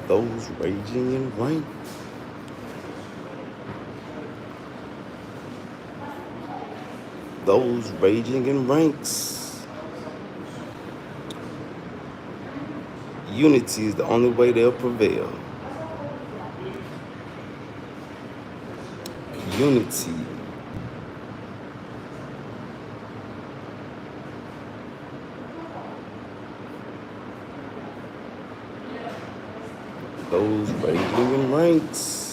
those raging in rank. Those raging in ranks. Unity is the only way they'll prevail. Unity. Those raging in ranks.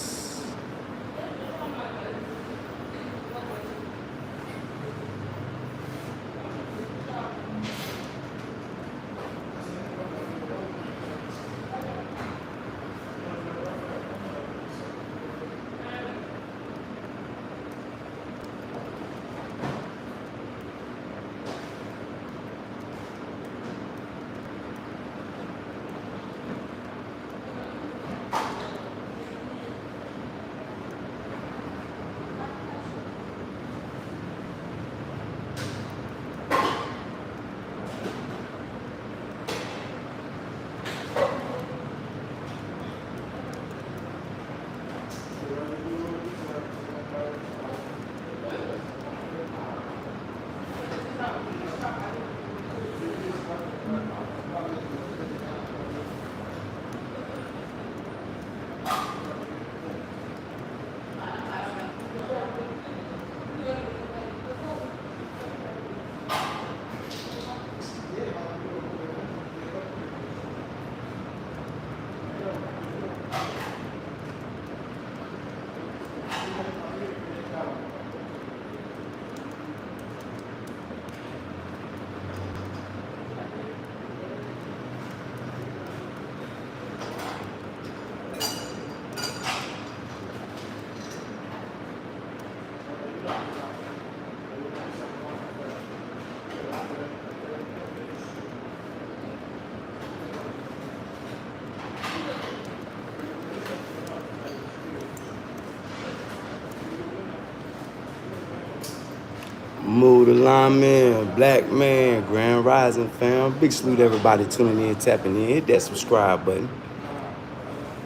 Mood alignment, black man, grand rising fam. Big salute to everybody tuning in, tapping in. Hit that subscribe button.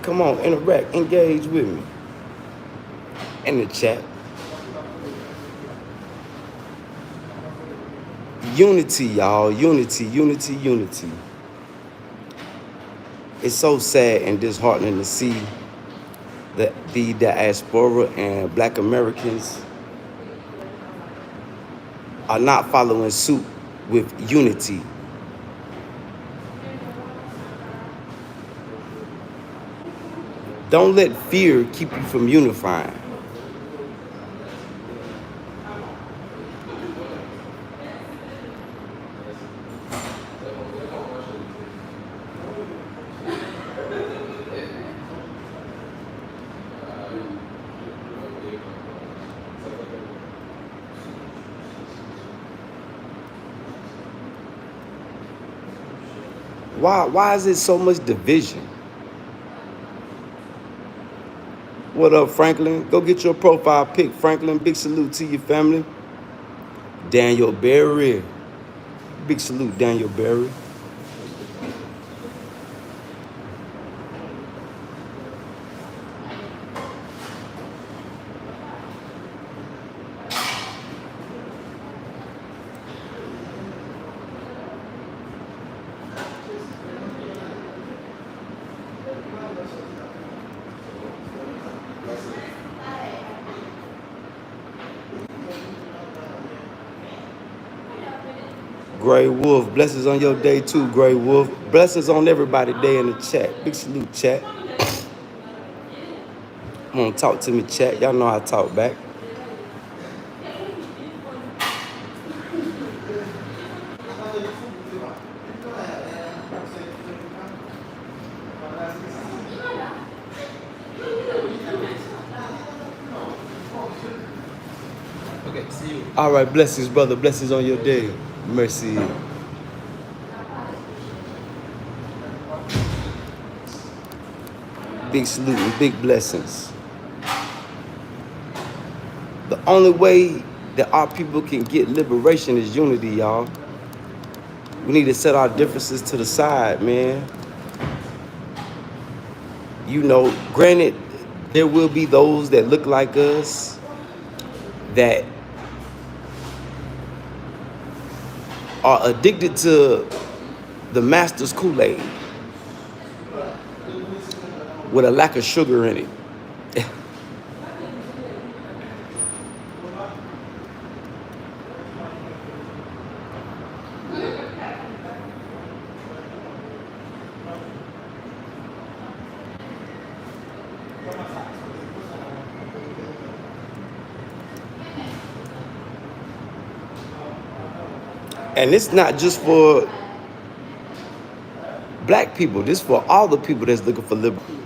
Come on, interact, engage with me in the chat. Unity, y'all. Unity, unity, unity. It's so sad and disheartening to see that the diaspora and black Americans are not following suit with unity. Don't let fear keep you from unifying. Why is it so much division? What up, Franklin? Go get your profile pic, Franklin. Big salute to your family. Daniel Berry. Big salute, Daniel Berry. Gray Wolf, blessings on your day too, Gray Wolf. Blessings on everybody day in the chat. Big salute, chat. Come on, talk to me, chat. Y'all know how to talk back. Okay, see you. All right, blessings, brother. Blessings on your day. Mercy. Big salute and big blessings. The only way that our people can get liberation is unity, y'all. We need to set our differences to the side, man. You know, granted, there will be those that look like us that are addicted to the master's Kool-Aid with a lack of sugar in it. And it's not just for black people. This is for all the people that's looking for liberty.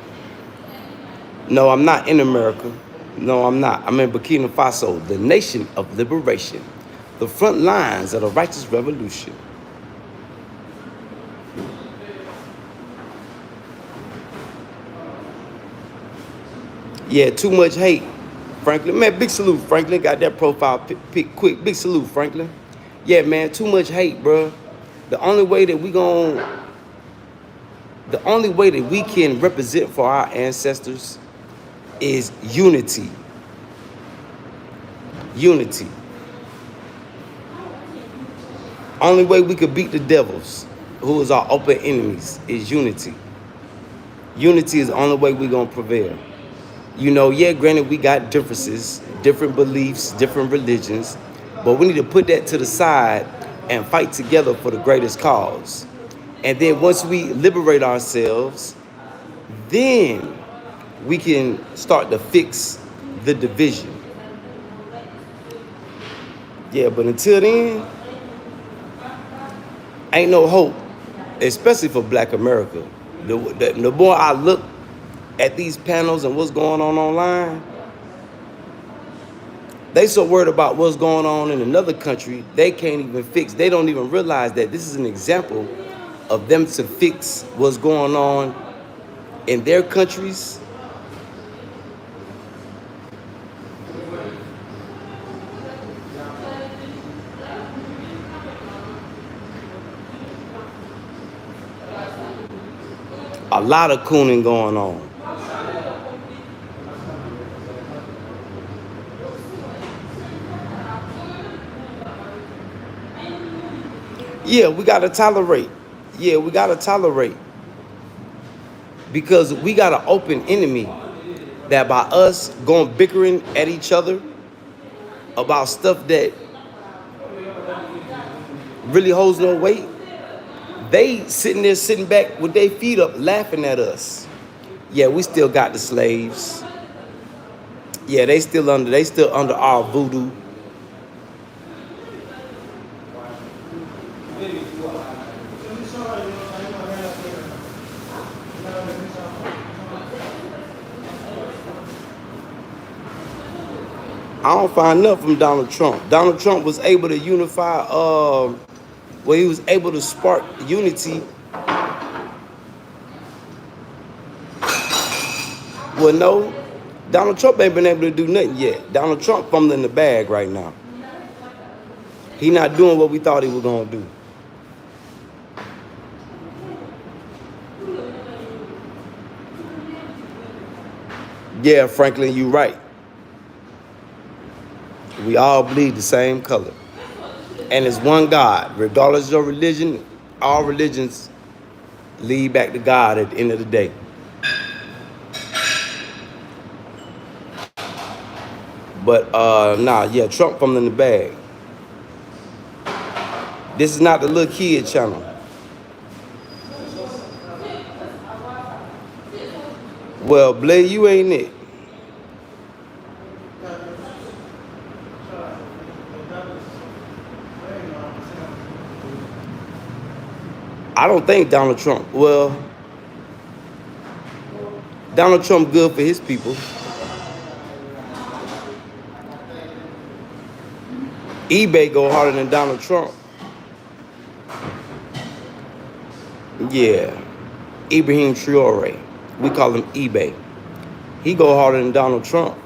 No, I'm not in America. No, I'm not. I'm in Burkina Faso, the nation of liberation, the front lines of the righteous revolution. Yeah, too much hate, Franklin. Man, big salute, Franklin. Got that profile pick quick. Big salute, Franklin. Yeah, man, too much hate, bro. The only way that we can represent for our ancestors is unity. Unity. Only way we could beat the devils, who is our open enemies, is unity. Unity is the only way we're gonna prevail. You know, yeah, granted, we got differences, different beliefs, different religions, but we need to put that to the side and fight together for the greatest cause. And then once we liberate ourselves, then we can start to fix the division. Yeah, but until then, ain't no hope, especially for Black America. The more I look at these panels and what's going on online, they so worried about what's going on in another country, they can't even fix. They don't even realize that this is an example of them to fix what's going on in their countries. A lot of cooning going on. Yeah, we gotta tolerate. Yeah, we gotta tolerate. Because we got an open enemy that by us going bickering at each other about stuff that really holds no weight, they sitting back with their feet up laughing at us. Yeah, we still got the slaves. Yeah, they still under our voodoo. I don't find nothing from Donald Trump. Donald Trump was able to unify, he was able to spark unity. Well, no, Donald Trump ain't been able to do nothing yet. Donald Trump fumbling the bag right now. He not doing what we thought he was gonna do. Yeah, Franklin, you right. We all bleed the same color. And it's one God. Regardless of your religion, all religions lead back to God at the end of the day. But yeah, Trump from in the bag. This is not the little kid channel. Well, Blay, you ain't it. I don't think Donald Trump, well, Donald Trump good for his people. eBay go harder than Donald Trump. Yeah, Ibrahim Traore, we call him eBay. He go harder than Donald Trump.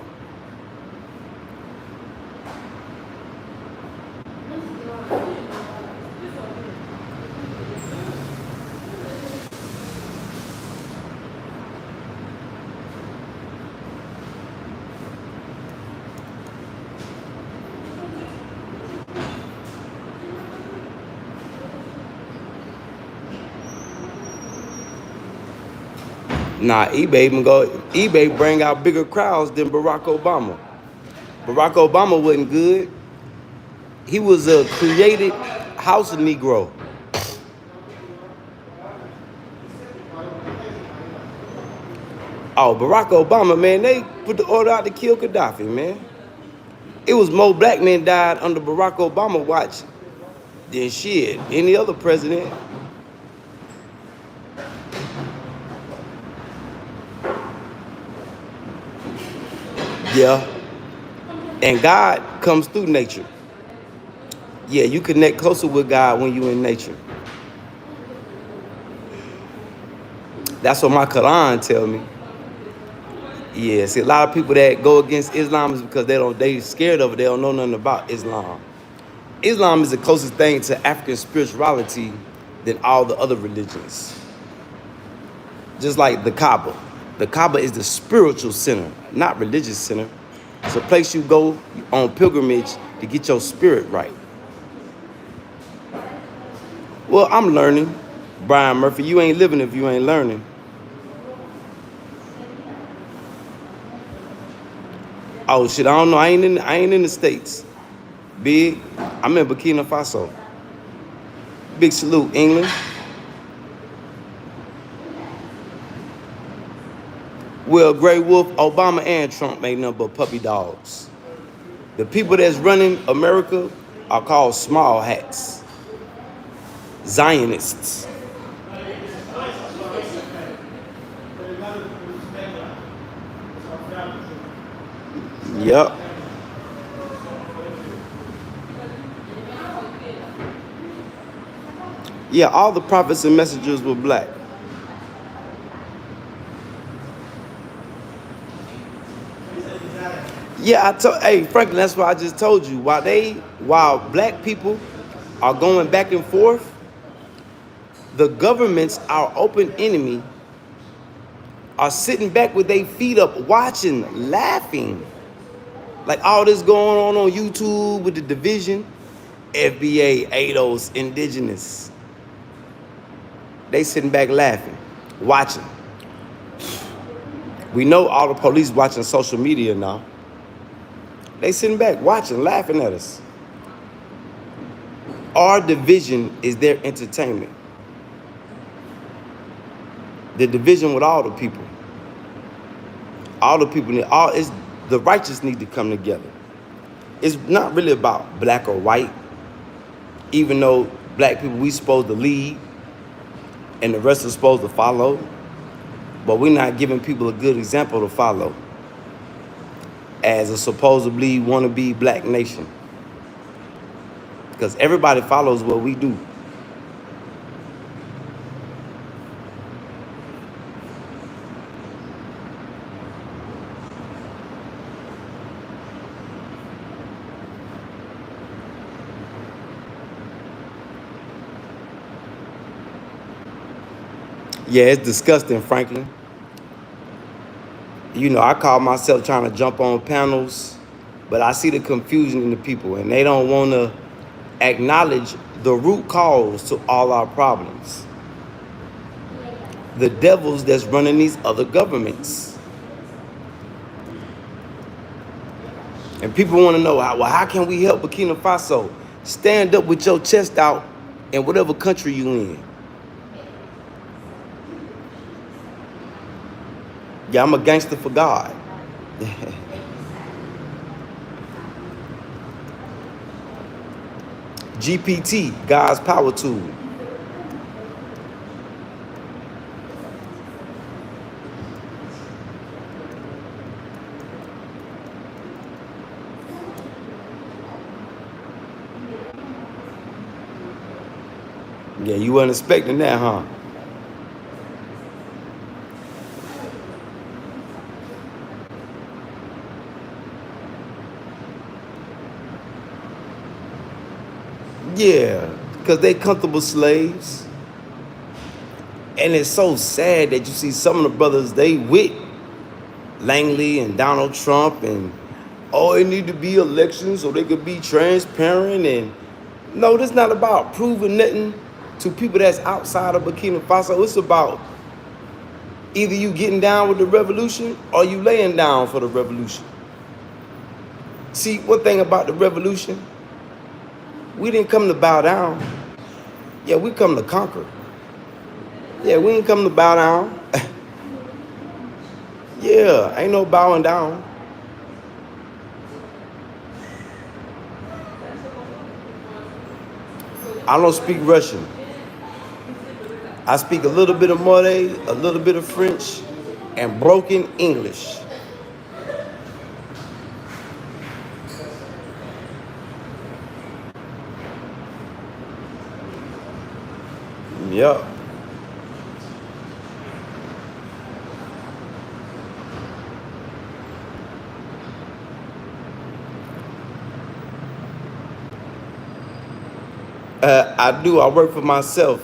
Nah, eBay bring out bigger crowds than Barack Obama. Barack Obama wasn't good. He was a created house Negro. Oh, Barack Obama, man, they put the order out to kill Gaddafi, man. It was more black men died under Barack Obama watch than shit, any other president. Yeah. And God comes through nature. Yeah, you connect closer with God when you're in nature. That's what my Quran tell me. Yeah, see, a lot of people that go against Islam is because they scared of it. They don't know nothing about Islam. Islam is the closest thing to African spirituality than all the other religions. Just like the Kaaba. The Kaaba is the spiritual center, not religious center. It's a place you go on pilgrimage to get your spirit right. Well, I'm learning. Brian Murphy, you ain't living if you ain't learning. Oh shit, I don't know. I ain't in the States. Big. I'm in Burkina Faso. Big salute, England. Well, Grey Wolf, Obama and Trump ain't nothing but puppy dogs. The people that's running America are called small hats. Zionists. Yep. Yeah, all the prophets and messengers were black. Yeah, hey, Franklin, that's what I just told you. While black people are going back and forth, the governments, our open enemy, are sitting back with their feet up, watching, laughing. Like all this going on YouTube with the division, FBA, ADOS, indigenous. They sitting back laughing, watching. We know all the police watching social media now. They sitting back, watching, laughing at us. Our division is their entertainment. The division with all the people. All the people, the righteous need to come together. It's not really about black or white, even though black people, we supposed to lead and the rest are supposed to follow, but we're not giving people a good example to follow as a supposedly wannabe black nation. Because everybody follows what we do. Yeah, it's disgusting, Franklin. You know, I call myself trying to jump on panels, but I see the confusion in the people, and they don't want to acknowledge the root cause to all our problems. The devils that's running these other governments. And people want to know, how can we help Burkina Faso? Stand up with your chest out in whatever country you in. Yeah, I'm a gangster for God. G.P.T, God's power tool. Yeah, you weren't expecting that, huh? Yeah, because they comfortable slaves. And it's so sad that you see some of the brothers, they with Langley and Donald Trump and, it need to be elections so they could be transparent. And no, this not about proving nothing to people that's outside of Burkina Faso. It's about Either you getting down with the revolution or you laying down for the revolution. See, one thing about the revolution, we didn't come to bow down. Yeah, we come to conquer. Yeah, we ain't come to bow down. Yeah, ain't no bowing down. I don't speak Russian. I speak a little bit of Malay, a little bit of French, and broken English. Yup. I do. I work for myself.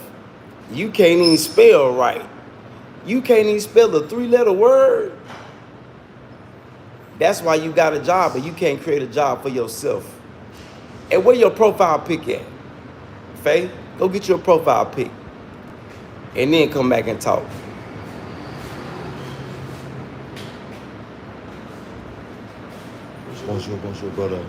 You can't even spell right. You can't even spell a 3-letter word. That's why you got a job, but you can't create a job for yourself. And where your profile pic at? Faye, go get your profile pic. And then come back and talk. Bonjour, bonjour, brother.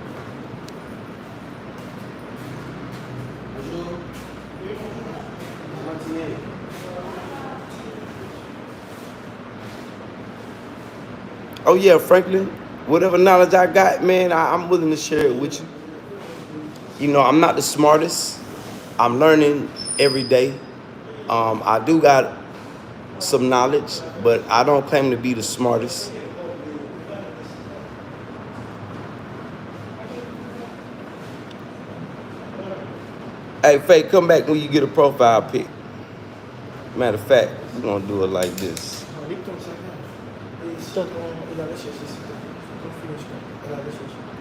Oh yeah, Franklin, whatever knowledge I got, man, I'm willing to share it with you. You know, I'm not the smartest. I'm learning every day. I do got some knowledge, but I don't claim to be the smartest. Hey, Faye, come back when you get a profile pic. Matter of fact, we're gonna do it like this.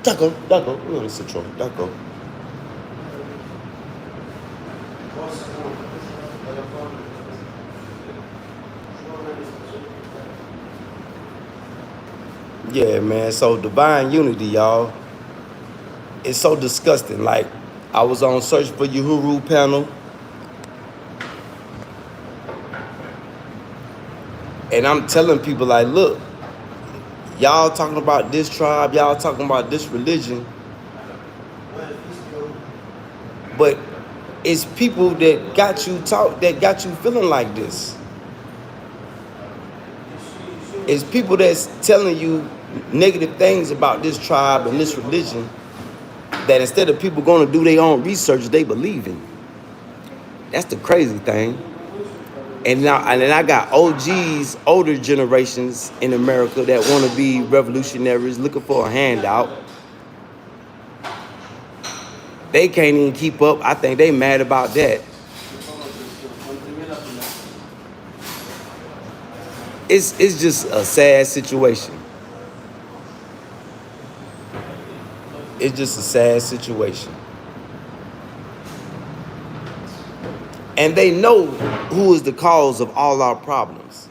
D'accord, d'accord, we're gonna sit down, d'accord. Yeah, man, so divine unity, y'all. It's so disgusting. Like, I was on Search for Uhuru panel, and I'm telling people, like, look, y'all talking about this tribe, y'all talking about this religion, but it's people that got you feeling like this. It's people that's telling you negative things about this tribe and this religion that instead of people going to do their own research, they believe in. That's the crazy thing. And now, and then I got OGs, older generations in America that want to be revolutionaries, looking for a handout. They can't even keep up. I think they mad about that. It's just a sad situation. It's just a sad situation. And they know who is the cause of all our problems.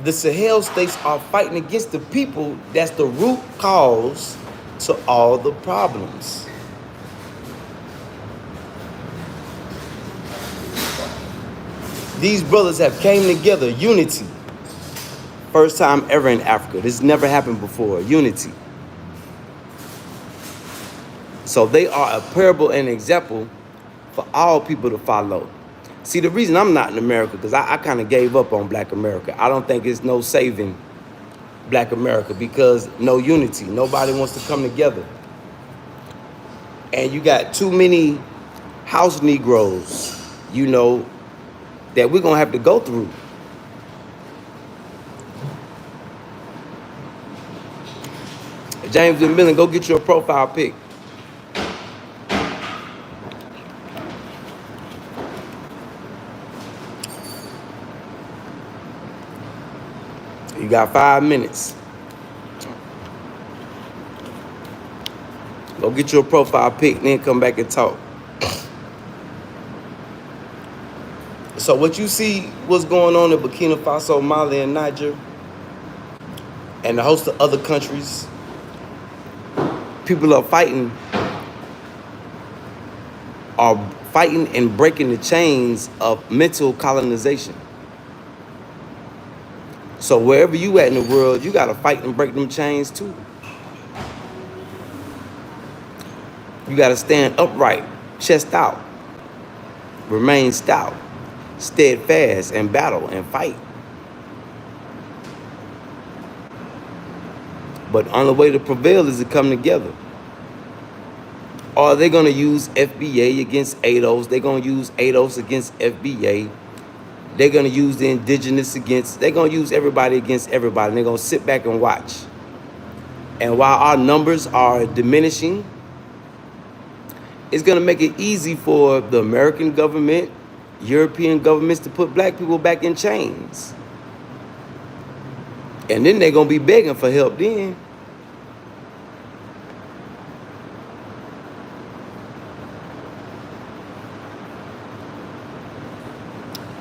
The Sahel states are fighting against the people that's the root cause to all the problems. These brothers have came together, unity. First time ever in Africa. This never happened before, unity. So they are a parable and example for all people to follow. See, the reason I'm not in America, because I kind of gave up on Black America. I don't think it's no saving Black America because no unity. Nobody wants to come together. And you got too many house Negroes, you know, that we're going to have to go through. James and Millen, go get your profile pic. You got 5 minutes. Go get your profile pic, then come back and talk. So what you see, what's going on in Burkina Faso, Mali, and Niger, and a host of other countries, people are fighting and breaking the chains of mental colonization. So wherever you at in the world, you gotta fight and break them chains too. You gotta stand upright, chest out, remain stout, steadfast, and battle and fight. But the only way to prevail is to come together. Or they're gonna use FBA against ADOS. They're gonna use ADOS against FBA. They're gonna use the indigenous against, they're gonna use everybody against everybody. And they're gonna sit back and watch. And while our numbers are diminishing, it's gonna make it easy for the American government, European governments to put black people back in chains. And then they're gonna be begging for help then.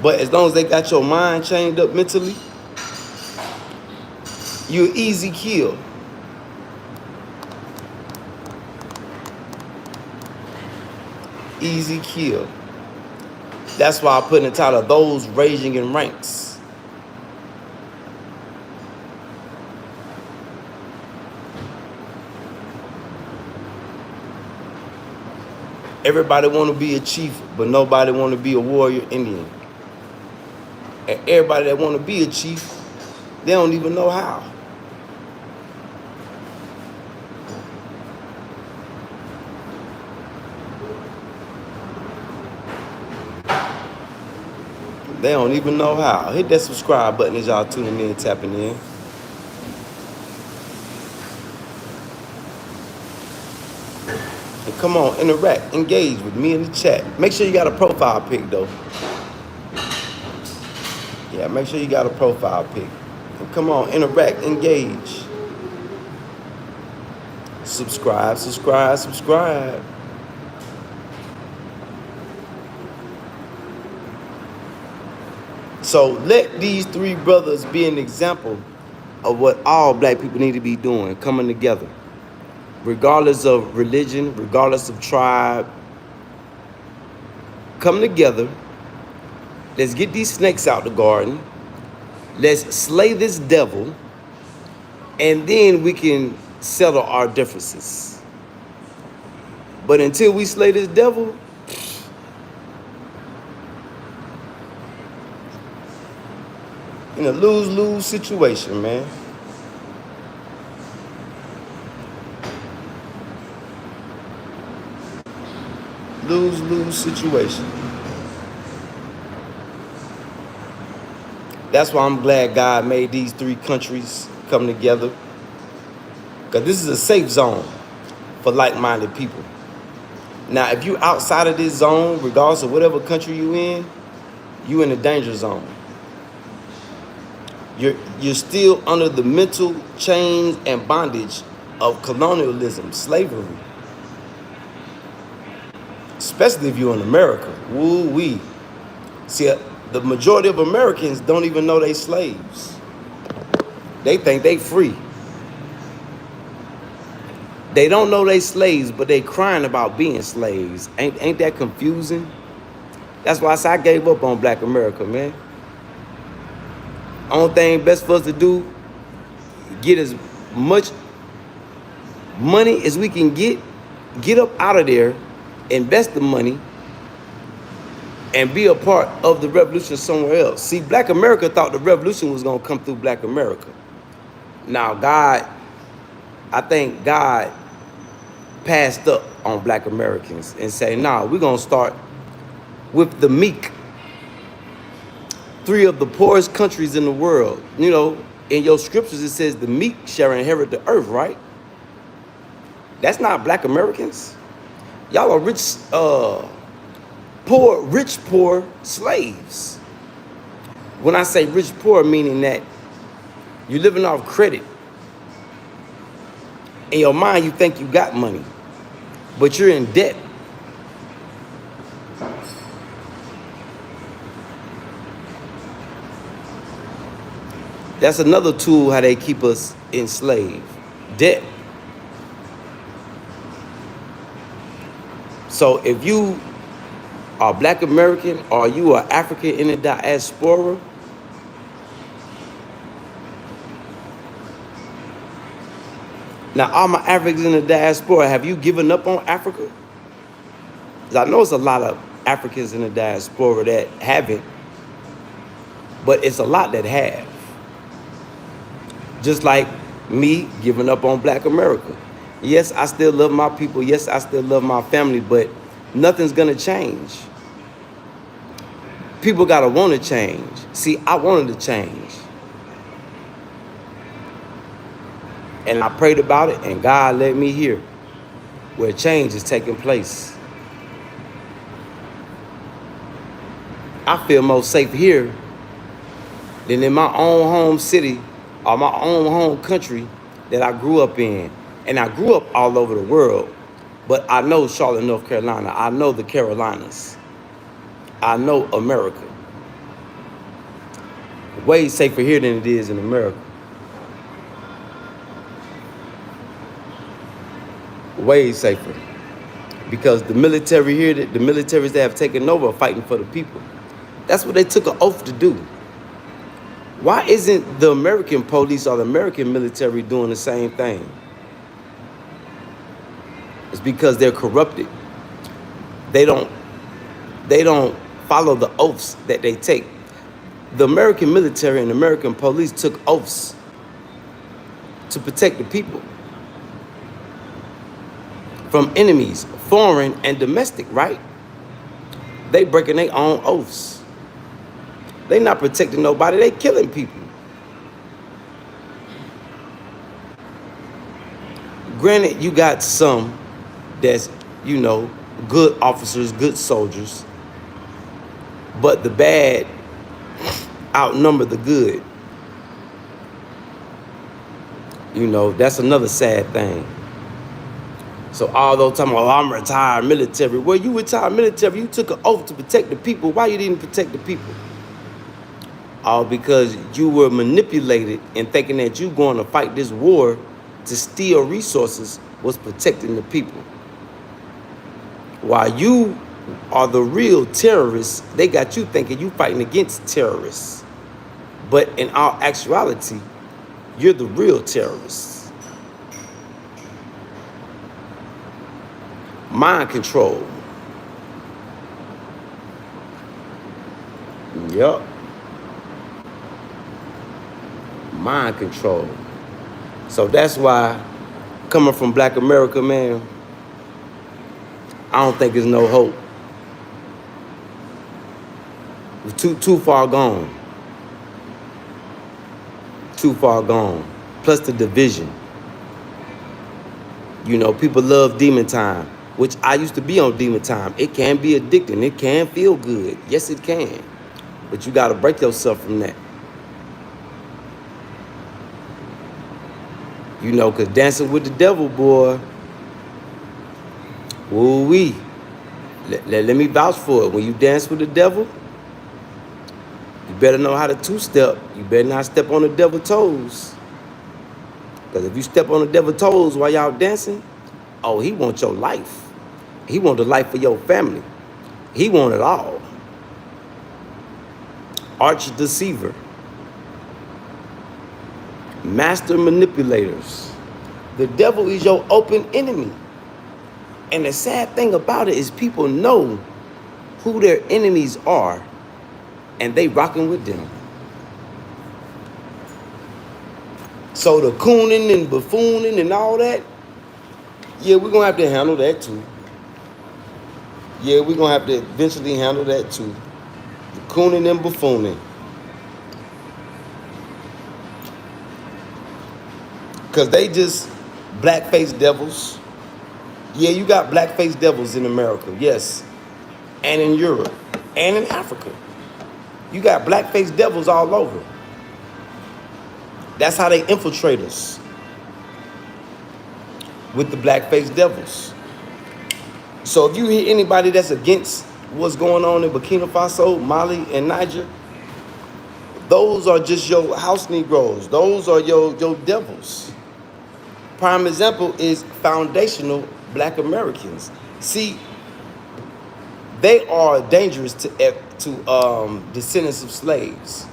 But as long as they got your mind chained up mentally, you're easy kill. Easy kill. That's why I put in the title, Those Raging in Ranks. Everybody want to be a chief, but nobody want to be a warrior Indian. And everybody that want to be a chief, they don't even know how. They don't even know how. Hit that subscribe button as y'all tuning in, tapping in. And come on, interact, engage with me in the chat. Make sure you got a profile pic though. Yeah, make sure you got a profile pic. And come on, interact, engage. Subscribe, subscribe, subscribe. So let these three brothers be an example of what all black people need to be doing, coming together. Regardless of religion, regardless of tribe, come together. Let's get these snakes out the garden. Let's slay this devil, and then we can settle our differences. But until we slay this devil, in a lose-lose situation, man. Lose-lose situation. That's why I'm glad God made these three countries come together. Because this is a safe zone for like-minded people. Now, if you're outside of this zone, regardless of whatever country you're in the danger zone. You're still under the mental chains and bondage of colonialism, slavery. Especially if you're in America. Woo-wee. See, the majority of Americans don't even know they slaves. They think they free. They don't know they slaves, but they crying about being slaves. Ain't that confusing? That's why I gave up on Black America, man. Only thing best for us to do, get as much money as we can get up out of there, invest the money, and be a part of the revolution somewhere else. See, Black America thought the revolution was gonna come through Black America. Now I think God passed up on Black Americans and say, nah, we're gonna start with the meek. 3 of the poorest countries in the world. You know, in your scriptures it says the meek shall inherit the earth, right? That's not Black Americans. Y'all are rich, poor slaves. When I say rich poor, meaning that you're living off credit. In your mind, you think you got money, but you're in debt. That's another tool how they keep us enslaved. Debt. So if you are Black American or you are African in the diaspora, Now, all my Africans in the diaspora, have you given up on Africa? 'Cause I know it's a lot of Africans in the diaspora that haven't, but it's a lot that have. Just like me giving up on Black America. Yes, I still love my people. Yes, I still love my family, but nothing's gonna change. People gotta want to change. See, I wanted to change. And I prayed about it, and God led me here, where change is taking place. I feel more safe here than in my own home city or my own home country that I grew up in. And I grew up all over the world, but I know Charlotte, North Carolina. I know the Carolinas. I know America. Way safer here than it is in America. Way safer. Because the military here, the militaries that have taken over are fighting for the people. That's what they took an oath to do. Why isn't the American police or the American military doing the same thing? It's because they're corrupted. They don't follow the oaths that they take. The American military and American police took oaths to protect the people from enemies, foreign and domestic, right? They breaking their own oaths. They not protecting nobody, they killing people. Granted, you got some that's, you know, good officers, good soldiers, but the bad outnumber the good. You know, that's another sad thing. So although talking about, I'm retired military, well, you retired military, you took an oath to protect the people. Why you didn't protect the people? All because you were manipulated in thinking that you going to fight this war to steal resources was protecting the people. While you are the real terrorists, they got you thinking you fighting against terrorists. But in all actuality, you're the real terrorists. Mind control. Yup. Mind control. So that's why, coming from Black America, man, I don't think there's no hope. We're too far gone. Too far gone. Plus the division. You know, people love demon time, which I used to be on demon time. It can be addicting. It can feel good. Yes, it can. But you got to break yourself from that. You know, because dancing with the devil, boy, woo-wee. Let me vouch for it. When you dance with the devil, you better know how to two-step. You better not step on the devil's toes. Because if you step on the devil's toes while y'all dancing, oh, he wants your life. He wants the life of your family. He wants it all. Arch deceiver. Master manipulators. The devil is your open enemy. And the sad thing about it is people know who their enemies are and they rocking with them. So the cooning and buffooning and all that, yeah, we're going to have to handle that too. Yeah, we're going to have to eventually handle that too. The cooning and buffooning. Because they just black-faced devils. Yeah, you got black-faced devils in America, yes. And in Europe. And in Africa. You got black-faced devils all over. That's how they infiltrate us. With the black-faced devils. So if you hear anybody that's against what's going on in Burkina Faso, Mali, and Niger, those are just your house Negroes. Those are your devils. Prime example is foundational Black Americans. See, they are dangerous to descendants of slaves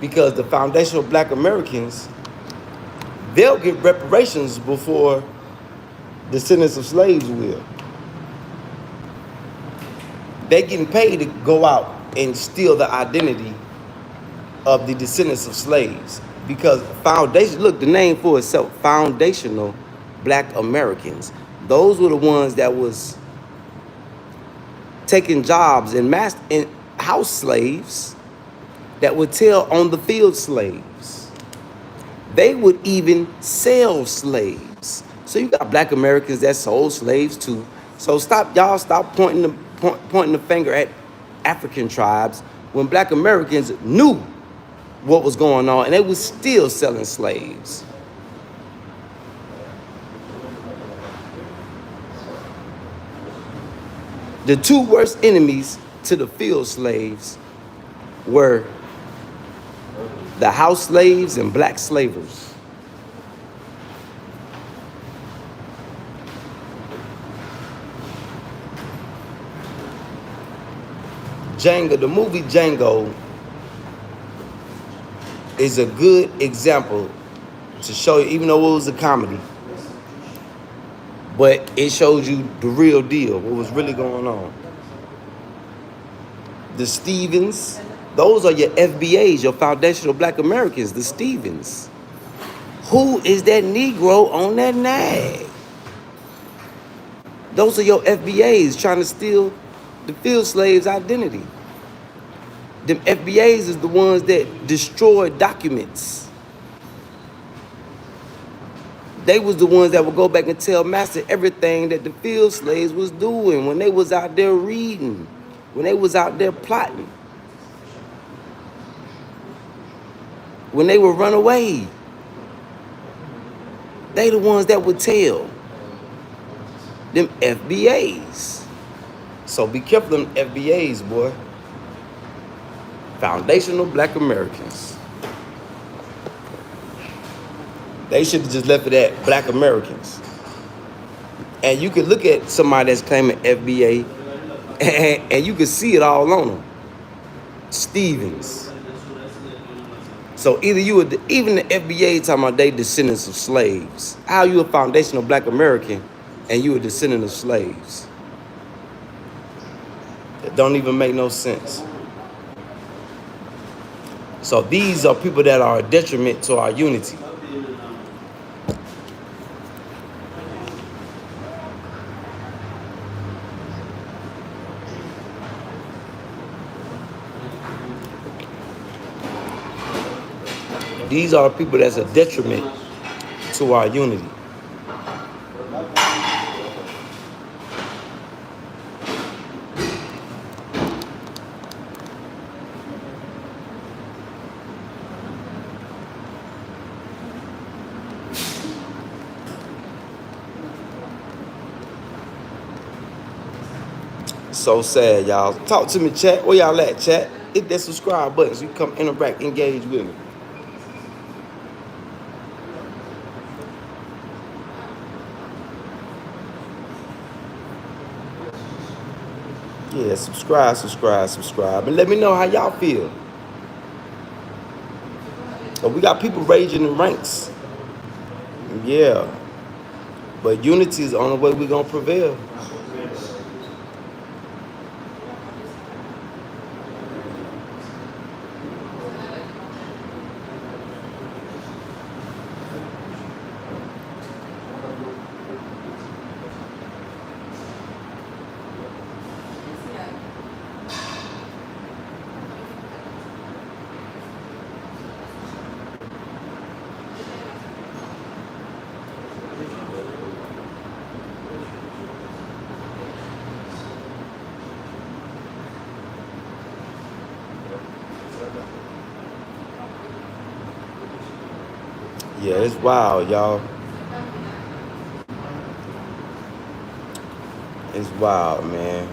because the foundational Black Americans, they'll get reparations before descendants of slaves will. They're getting paid to go out and steal the identity of the descendants of slaves. Because foundation, look, the name for itself, foundational Black Americans. Those were the ones that was taking jobs and house slaves that would tell on the field slaves. They would even sell slaves. So you got Black Americans that sold slaves too. So stop pointing the finger at African tribes when Black Americans knew what was going on and they was still selling slaves. The two worst enemies to the field slaves were the house slaves and Black slavers. Django, the movie Django is a good example to show you, even though it was a comedy, but it shows you the real deal, what was really going on. The Stevens, those are your FBAs, your foundational Black Americans, the Stevens. Who is that Negro on that nag? Those are your FBAs trying to steal the field slaves' identity. Them FBAs is the ones that destroy documents. They was the ones that would go back and tell master everything that the field slaves was doing when they was out there reading, when they was out there plotting, when they would run away. They the ones that would tell them FBAs. So be careful them FBAs, boy. Foundational Black Americans. They should have just left it at Black Americans. And you could look at somebody that's claiming FBA and you could see it all on them. Stevens. So either you would, even the FBA talking about they descendants of slaves. How you a foundational Black American and you a descendant of slaves? It don't even make no sense. So these are people that are a detriment to our unity. These are people that's a detriment to our unity. So sad, y'all. Talk to me, chat. Where y'all at, chat? Hit that subscribe button so you come interact, engage with me. Yeah, subscribe. And let me know how y'all feel. So we got people raging in ranks. Yeah. But unity is the only way we're going to prevail. Yeah, it's wild, y'all. It's wild, man.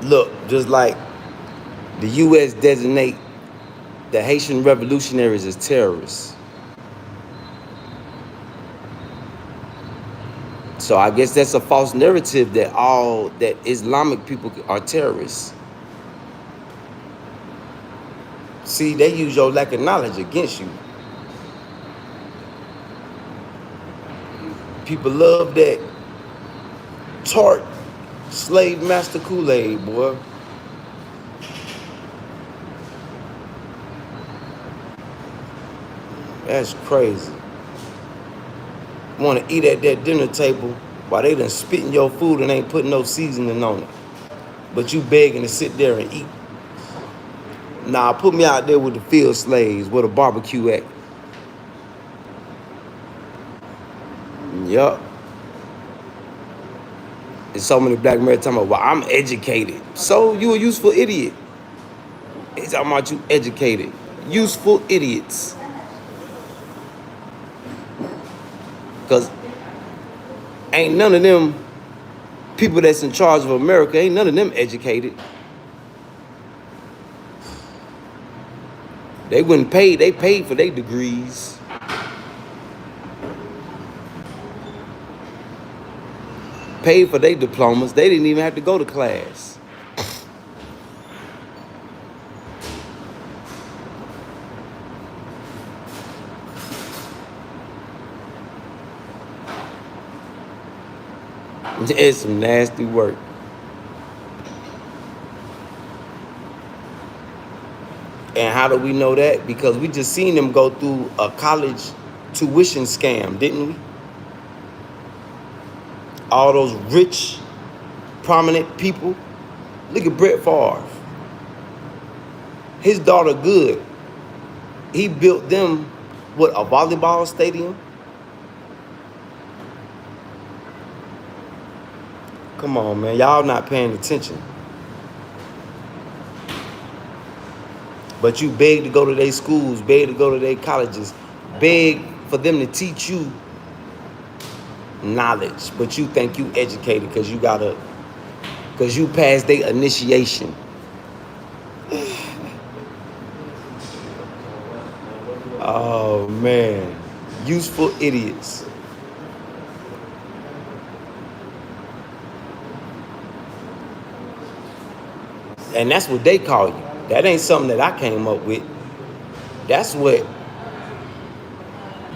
Look, just like the U.S. designate the Haitian revolutionaries as terrorists. So I guess that's a false narrative that that Islamic people are terrorists. See, they use your lack of knowledge against you. People love that tart slave master Kool-Aid, boy. That's crazy. Want to eat at that dinner table while they done spitting your food and ain't putting no seasoning on it. But you begging to sit there and eat. Nah, put me out there with the field slaves, where the barbecue at. Yup. And so many black men talking about, well, I'm educated. So you a useful idiot. They talking about you educated. Useful idiots. Because ain't none of them people that's in charge of America, ain't none of them educated. They wouldn't pay, they paid for their degrees. Paid for their diplomas. They didn't even have to go to class. It's some nasty work. And how do we know that? Because we just seen them go through a college tuition scam, didn't we? All those rich, prominent people. Look at Brett Favre. His daughter Good. He built them, what, a volleyball stadium? Come on, man. Y'all not paying attention. But you beg to go to their schools, beg to go to their colleges, beg for them to teach you knowledge. But you think you educated because you passed their initiation. Oh, man. Useful idiots. And that's what they call you. That ain't something that I came up with. That's what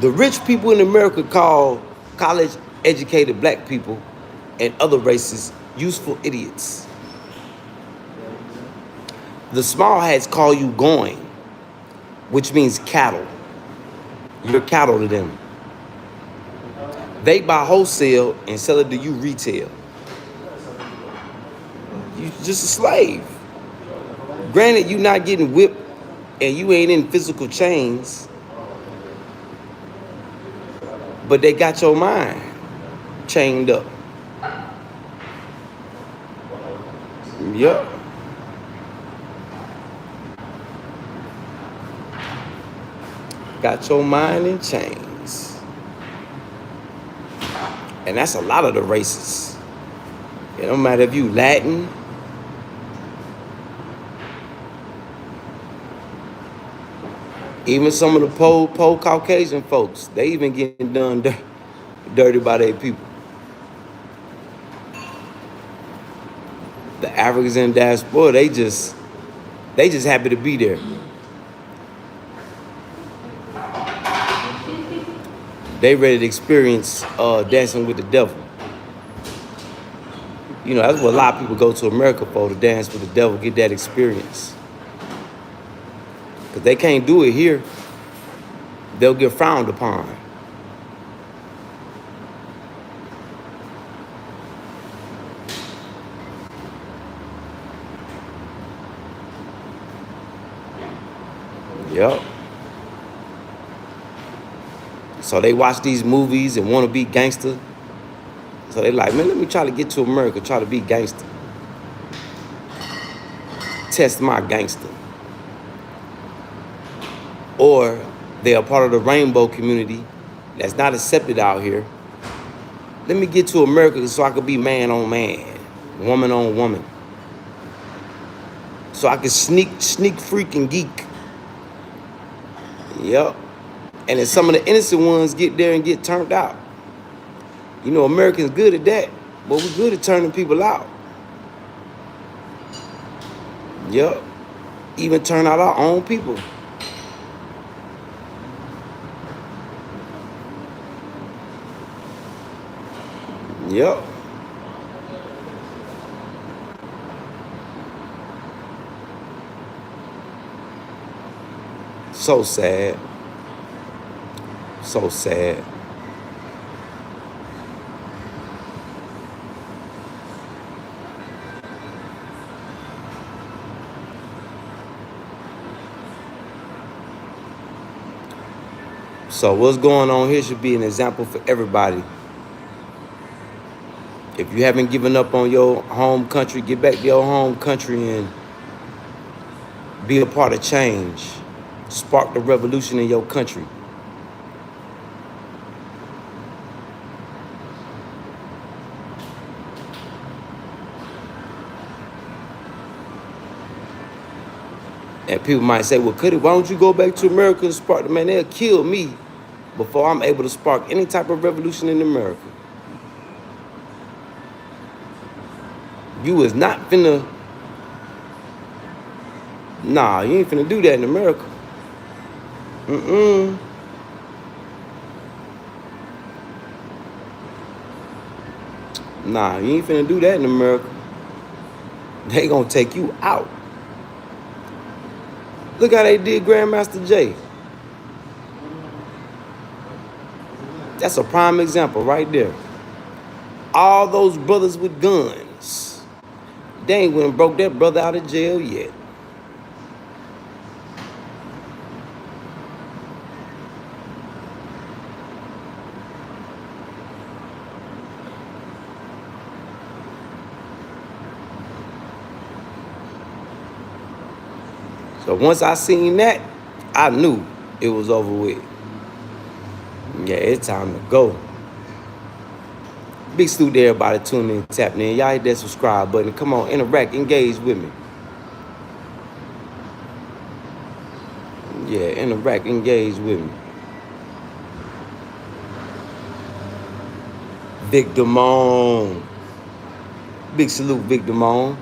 the rich people in America call college-educated black people and other races useful idiots. The small hats call you going, which means cattle. You're cattle to them. They buy wholesale and sell it to you retail. You're just a slave. Granted, you not getting whipped and you ain't in physical chains, but they got your mind chained up. Yup. Got your mind in chains. And that's a lot of the races. It don't matter if you Latin, even some of the poor Caucasian folks, they even getting done dirty by their people. The Africans in diaspora, they just happy to be there. They ready to experience dancing with the devil. You know, that's what a lot of people go to America for, to dance with the devil, get that experience. Because they can't do it here, they'll get frowned upon. Yep. So they watch these movies and want to be gangster. So they like, man, let me try to get to America, try to be gangster. Test my gangster. Or they are part of the rainbow community that's not accepted out here. Let me get to America so I could be man on man, woman on woman. So I could sneak freak and geek Yep. And then some of the innocent ones get there and get turned out. You know, Americans good at that, but we're good at turning people out. Yep. Even turn out our own people. Yep. So sad. So sad. So what's going on here should be an example for everybody. If you haven't given up on your home country, get back to your home country and be a part of change. Spark the revolution in your country. And people might say, well, Kutty, why don't you go back to America and spark the man? They'll kill me before I'm able to spark any type of revolution in America. You is not finna, nah, you ain't finna do that in America. Nah, you ain't finna do that in America. They gonna take you out. Look how they did Grandmaster Jay. That's a prime example right there. All those brothers with guns, they ain't went and broke that brother out of jail yet. So once I seen that, I knew it was over with. Yeah, it's time to go. Big salute to everybody tuning in, tapping in. Y'all hit that subscribe button. Come on, interact, engage with me. Yeah, interact, engage with me. Vic Damone. Big salute, Vic Damone.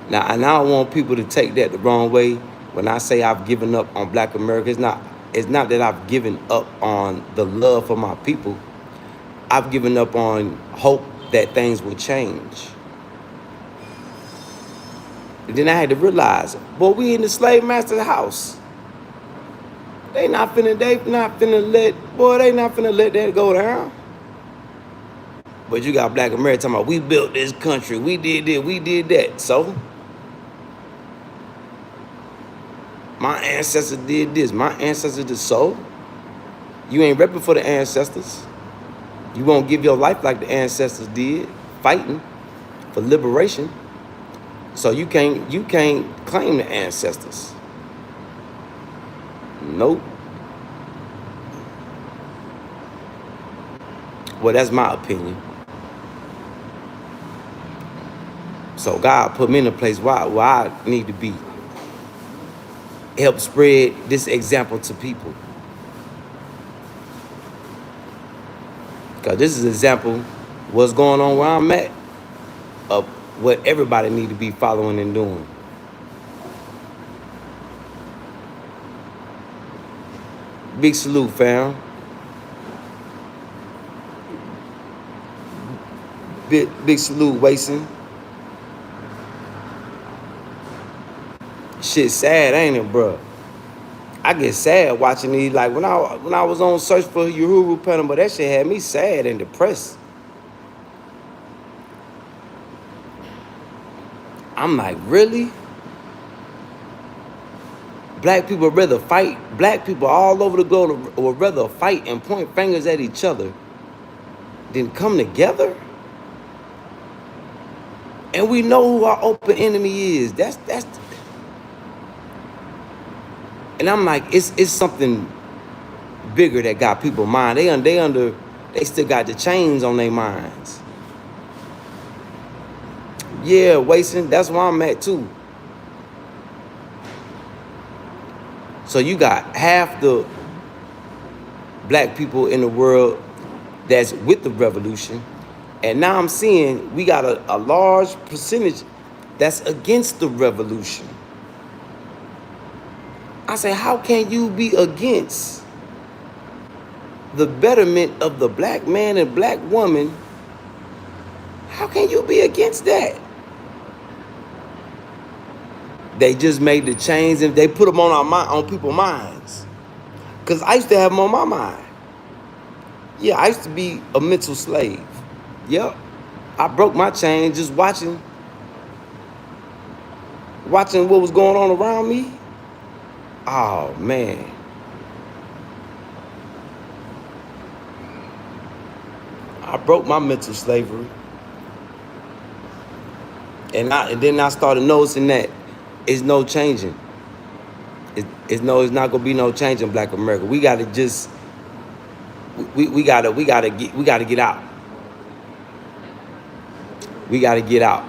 Now, and I don't want people to take that the wrong way. When I say I've given up on Black America, it's not that I've given up on the love for my people. I've given up on hope that things will change. And then I had to realize, boy, we in the slave master's house. They not finna let that go down. But you got Black America talking about, we built this country, we did this, we did that. So my ancestors did this, my ancestors did so. You ain't repping for the ancestors. You won't give your life like the ancestors did, fighting for liberation. So you can't claim the ancestors. Nope. Well, that's my opinion. So God put me in a place where I need to be. Help spread this example to people. Because this is an example of what's going on where I'm at, of what everybody need to be following and doing. Big salute, fam. Big salute, Wason. Shit sad, ain't it, bro? I get sad watching these. Like when I was on search for Uhuru Panel, but that shit had me sad and depressed. I'm like, really? Black people rather fight. Black people all over the globe would rather fight and point fingers at each other than come together. And we know who our open enemy is. That's. And I'm like, it's something bigger that got people mind. They still got the chains on their minds. Yeah, wasting. That's where I'm at too. So you got half the black people in the world that's with the revolution, and now I'm seeing we got a large percentage that's against the revolution. I say, how can you be against the betterment of the black man and black woman? How can you be against that? They just made the change and they put them on people's minds. Cause I used to have them on my mind. Yeah, I used to be a mental slave. Yep, I broke my chain just watching what was going on around me. Oh man. I broke my mental slavery. And then I started noticing that it's no changing. It's not gonna be no change in Black America. We gotta just we gotta get out. We gotta get out.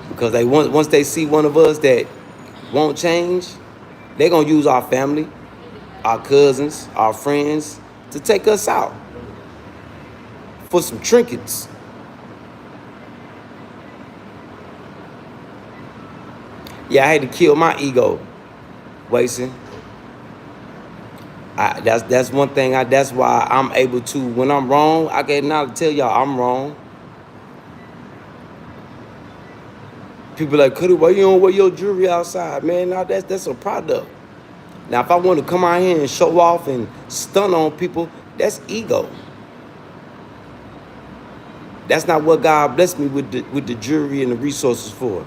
Because once they see one of us that won't change, they're gonna use our family, our cousins, our friends to take us out for some trinkets. Yeah, I had to kill my ego, wasting. That's one thing. That's why I'm able to, when I'm wrong, I can now tell y'all I'm wrong. People like, Kutty, why you don't wear your jewelry outside, man? Now that's a product. Now, if I want to come out here and show off and stun on people, that's ego. That's not what God blessed me with the jewelry and the resources for.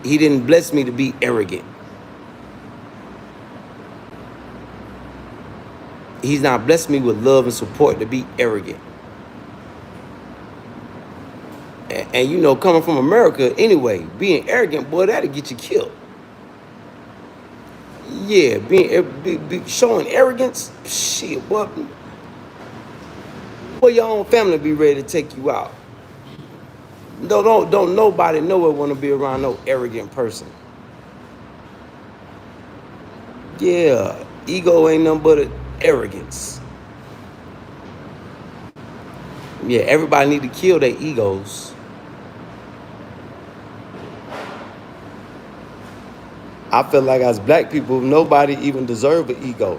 He didn't bless me to be arrogant. He's not blessed me with love and support to be arrogant. And you know, coming from America anyway, being arrogant, boy, that'll get you killed. Yeah, showing arrogance, shit, boy, your own family be ready to take you out. Don't nobody nowhere want to be around no arrogant person. Yeah, ego ain't nothing but arrogance. Yeah, everybody need to kill their egos. I feel like as black people, nobody even deserve an ego.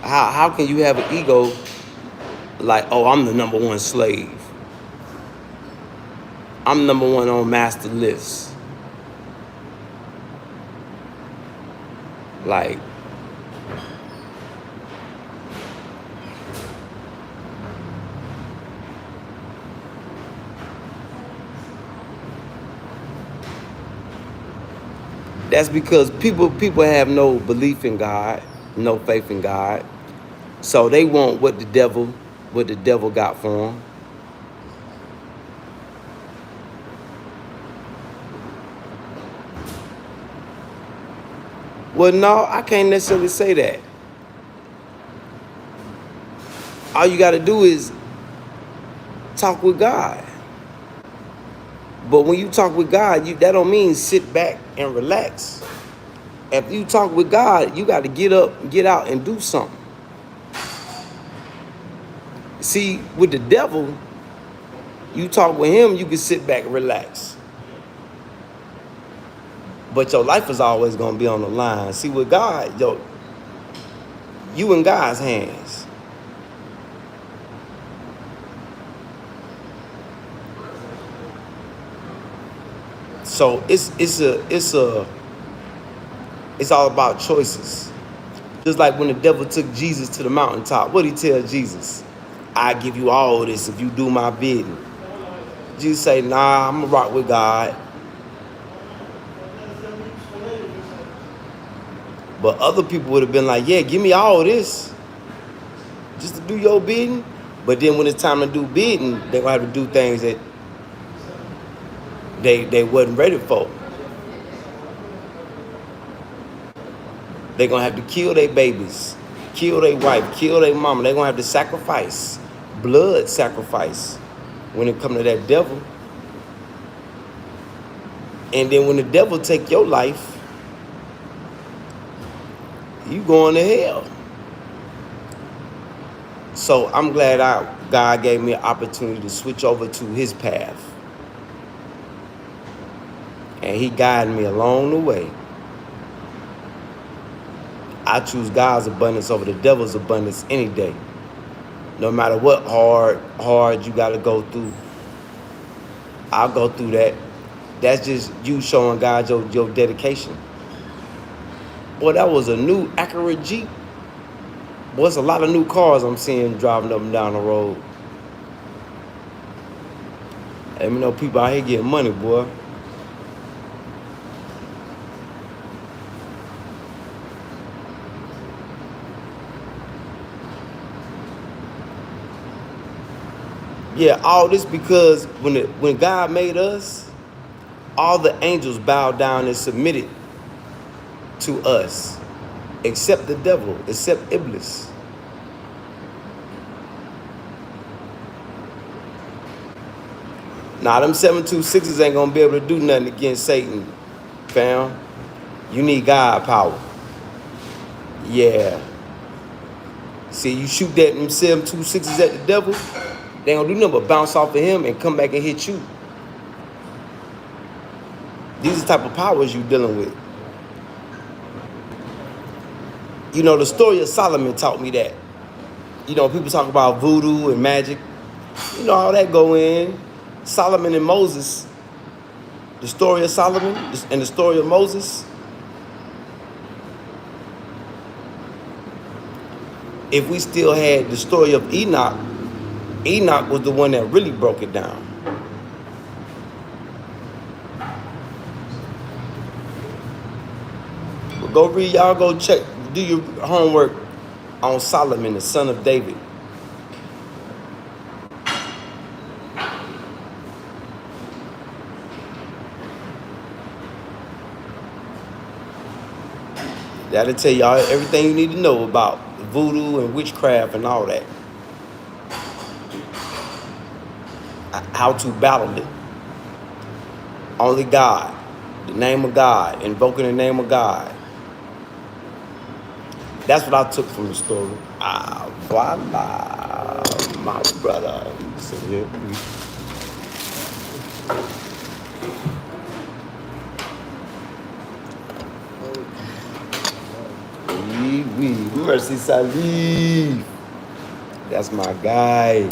How can you have an ego like, oh, I'm the #1 slave? I'm #1 on master list. Like, that's because people have no belief in God, no faith in God. So they want what the devil got for them. Well, no, I can't necessarily say that. All you got to do is talk with God. But when you talk with God, that don't mean sit back and relax. If you talk with God, you got to get up, get out, and do something. See, with the devil, you talk with him, you can sit back and relax. But your life is always going to be on the line. See, with God, you in God's hands. So it's all about choices. Just like when the devil took Jesus to the mountaintop, what did he tell Jesus? I give you all this if you do my bidding. Jesus say, nah, I'm gonna rock with God. But other people would have been like, yeah, give me all this just to do your bidding. But then when it's time to do bidding, they're gonna have to do things that they wasn't ready for. They're going to have to kill their babies, kill their wife, kill their mama. They're going to have to sacrifice, blood sacrifice when it comes to that devil. And then when the devil take your life, you going to hell. So I'm glad God gave me an opportunity to switch over to his path. And he guided me along the way. I choose God's abundance over the devil's abundance any day. No matter what hard you got to go through, I'll go through that. That's just you showing God your dedication. Boy, that was a new Acura Jeep. Boy, it's a lot of new cars I'm seeing driving up and down the road. Let me know people out here getting money, boy. Yeah, all this because when God made us, all the angels bowed down and submitted to us, except the devil, except Iblis. Now, them 726s ain't gonna be able to do nothing against Satan, fam. You need God power. Yeah. See, you shoot that them 726s at the devil, they ain't gonna do nothing but bounce off of him and come back and hit you. These are the type of powers you dealing with. You know, the story of Solomon taught me that. You know, people talk about voodoo and magic. You know how that go in. Solomon and Moses. The story of Solomon and the story of Moses. If we still had the story of Enoch, Enoch was the one that really broke it down. But go read, y'all go check, do your homework on Solomon, the son of David. That'll tell y'all everything you need to know about voodoo and witchcraft and all that. How to battle it. Only God. The name of God. Invoking the name of God. That's what I took from the story. Ah, voila, my brother. Oui, merci, Salif. That's my guy.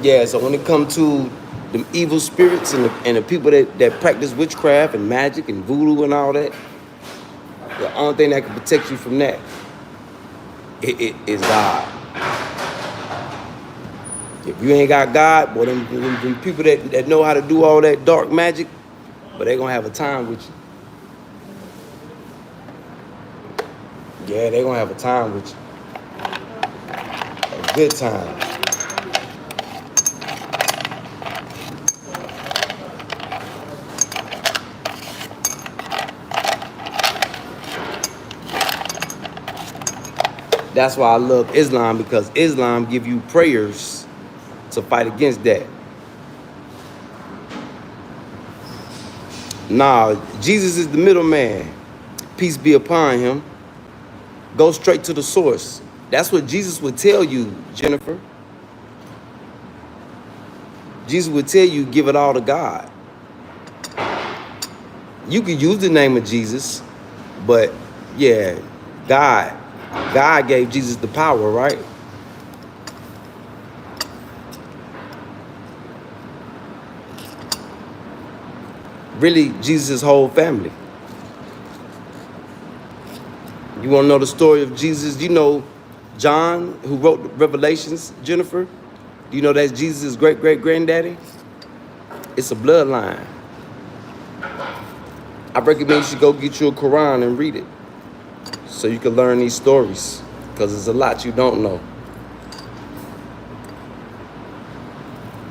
Yeah, so when it comes to the evil spirits and the people that practice witchcraft and magic and voodoo and all that, the only thing that can protect you from that it is God. If you ain't got God, boy, them people that know how to do all that dark magic, but they gonna have a time with you. Yeah, they gonna have a time with you. A good time. That's why I love Islam, because Islam give you prayers to fight against that. Nah, Jesus is the middleman. Peace be upon him. Go straight to the source. That's what Jesus would tell you, Jennifer. Jesus would tell you, give it all to God. You could use the name of Jesus, but yeah, God gave Jesus the power, right? Really, Jesus' whole family. You want to know the story of Jesus? You know John, who wrote Revelations, Jennifer? Do you know that's Jesus' great-great-granddaddy? It's a bloodline. I recommend you should go get you a Quran and read it, so you can learn these stories, because there's a lot you don't know.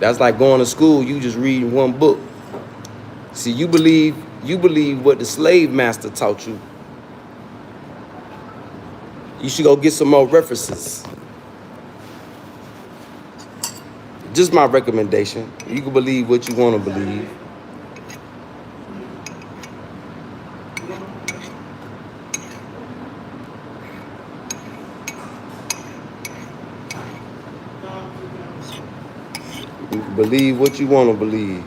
That's like going to school, you just reading one book. See, you believe You believe what the slave master taught you. You should go get some more references. Just my recommendation. You can believe what you want to believe. You can believe what you want to believe.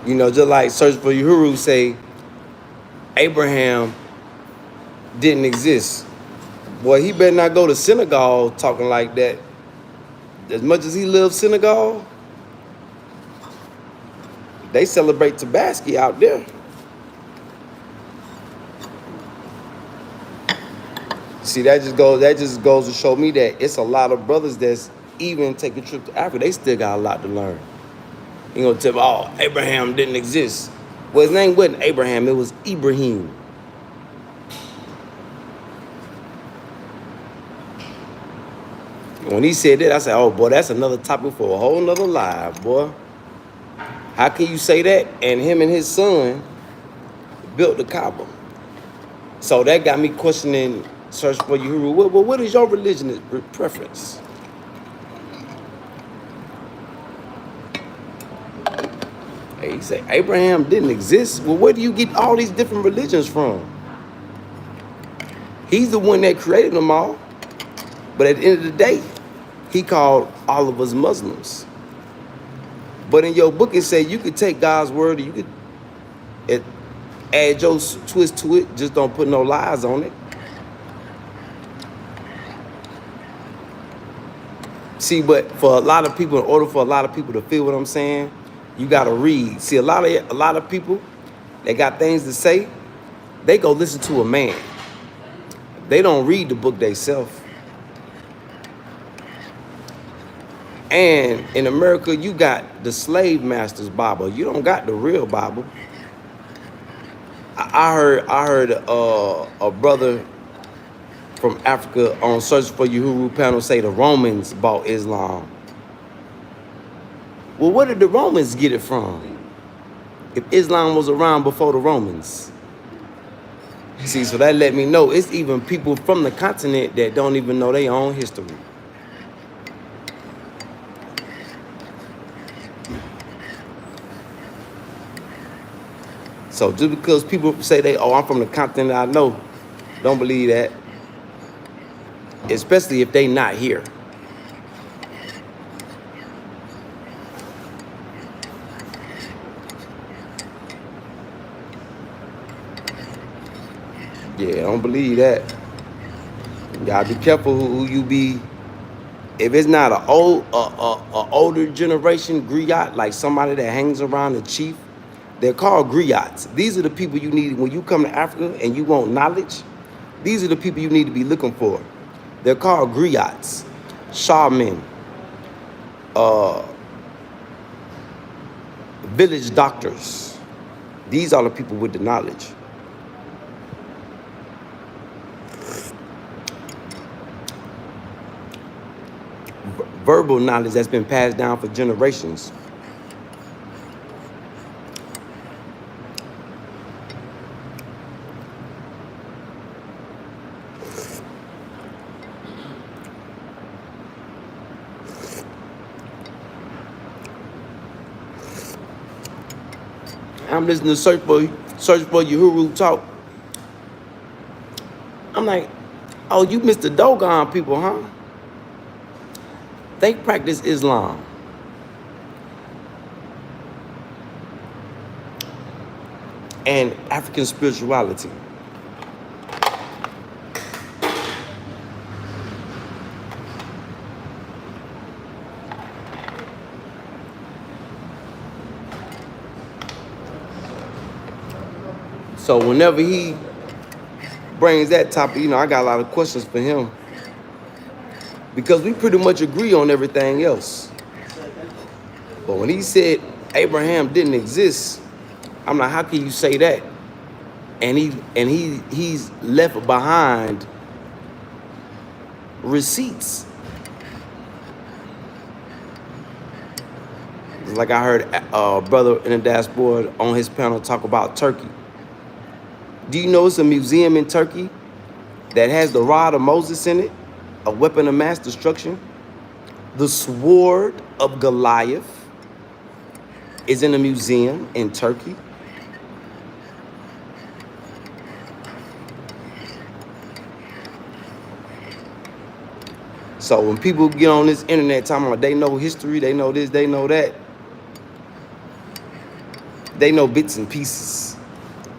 You know, just like Search for Uhuru say, Abraham didn't exist. Boy, he better not go to Senegal talking like that. As much as he loves Senegal, they celebrate Tabaski out there. See, that just goes to show me that it's a lot of brothers that's even take a trip to Africa. They still got a lot to learn. You gonna tell me, oh, Abraham didn't exist. Well, his name wasn't Abraham, it was Ibrahim. When he said that, I said, oh boy, that's another topic for a whole nother live, boy. How can you say that? And him and his son built the Kaaba. So that got me questioning Search for Uhuru. Well, what is your religion preference? Hey, he said, Abraham didn't exist. Well, where do you get all these different religions from? He's the one that created them all. But at the end of the day, he called all of us Muslims. But in your book, it said you could take God's word and you could add your twist to it. Just don't put no lies on it. See, but for a lot of people, in order for a lot of people to feel what I'm saying, you got to read. See, a lot of people, they got things to say. They go listen to a man. They don't read the book themselves. And in America, you got the slave master's Bible. You don't got the real Bible. I heard a brother from Africa on Search for Uhuru panel say the Romans bought Islam. Well, where did the Romans get it from? If Islam was around before the Romans. See, so that let me know it's even people from the continent that don't even know their own history. So just because people say I'm from the continent I know, don't believe that. Especially if they not here. Yeah, don't believe that. You gotta be careful who you be. If it's not an older generation griot, like somebody that hangs around the chief, they're called griots. These are the people you need when you come to Africa and you want knowledge. These are the people you need to be looking for. They're called griots, shaman, village doctors. These are the people with the knowledge. Verbal knowledge that's been passed down for generations. I'm listening to Search for Uhuru talk. I'm like, oh, you Mr. Dogon people, huh? They practice Islam. And African spirituality. So whenever he brings that topic, you know, I got a lot of questions for him. Because we pretty much agree on everything else. But when he said Abraham didn't exist, I'm like, how can you say that? And he's left behind receipts. Like I heard a brother in the dashboard on his panel talk about Turkey. Do you know it's a museum in Turkey that has the rod of Moses in it, a weapon of mass destruction? The sword of Goliath is in a museum in Turkey. So when people get on this internet talking about they know history, they know this, they know that, they know bits and pieces.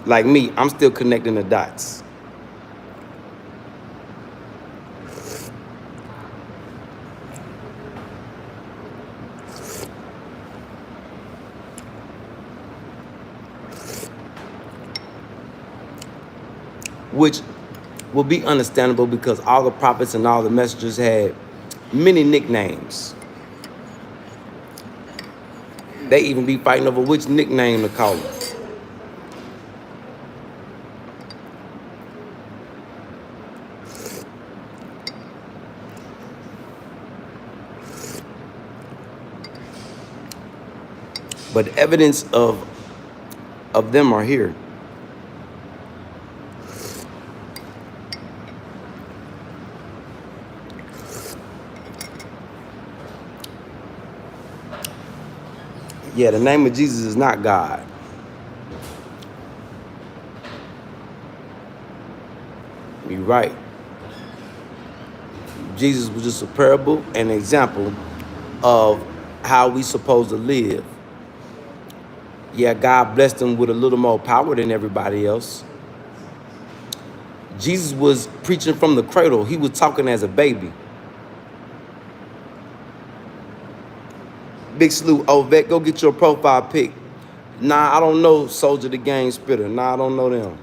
Like me, I'm still connecting the dots. Which will be understandable because all the prophets and all the messengers had many nicknames. They even be fighting over which nickname to call them. But evidence of them are here. Yeah, the name of Jesus is not God. You're right. Jesus was just a parable and an example of how we supposed to live. Yeah, God blessed him with a little more power than everybody else. Jesus was preaching from the cradle. He was talking as a baby. Big salute, Ovette, go get your profile pic. Nah, I don't know Soldier the Gang Spitter. Nah, I don't know them.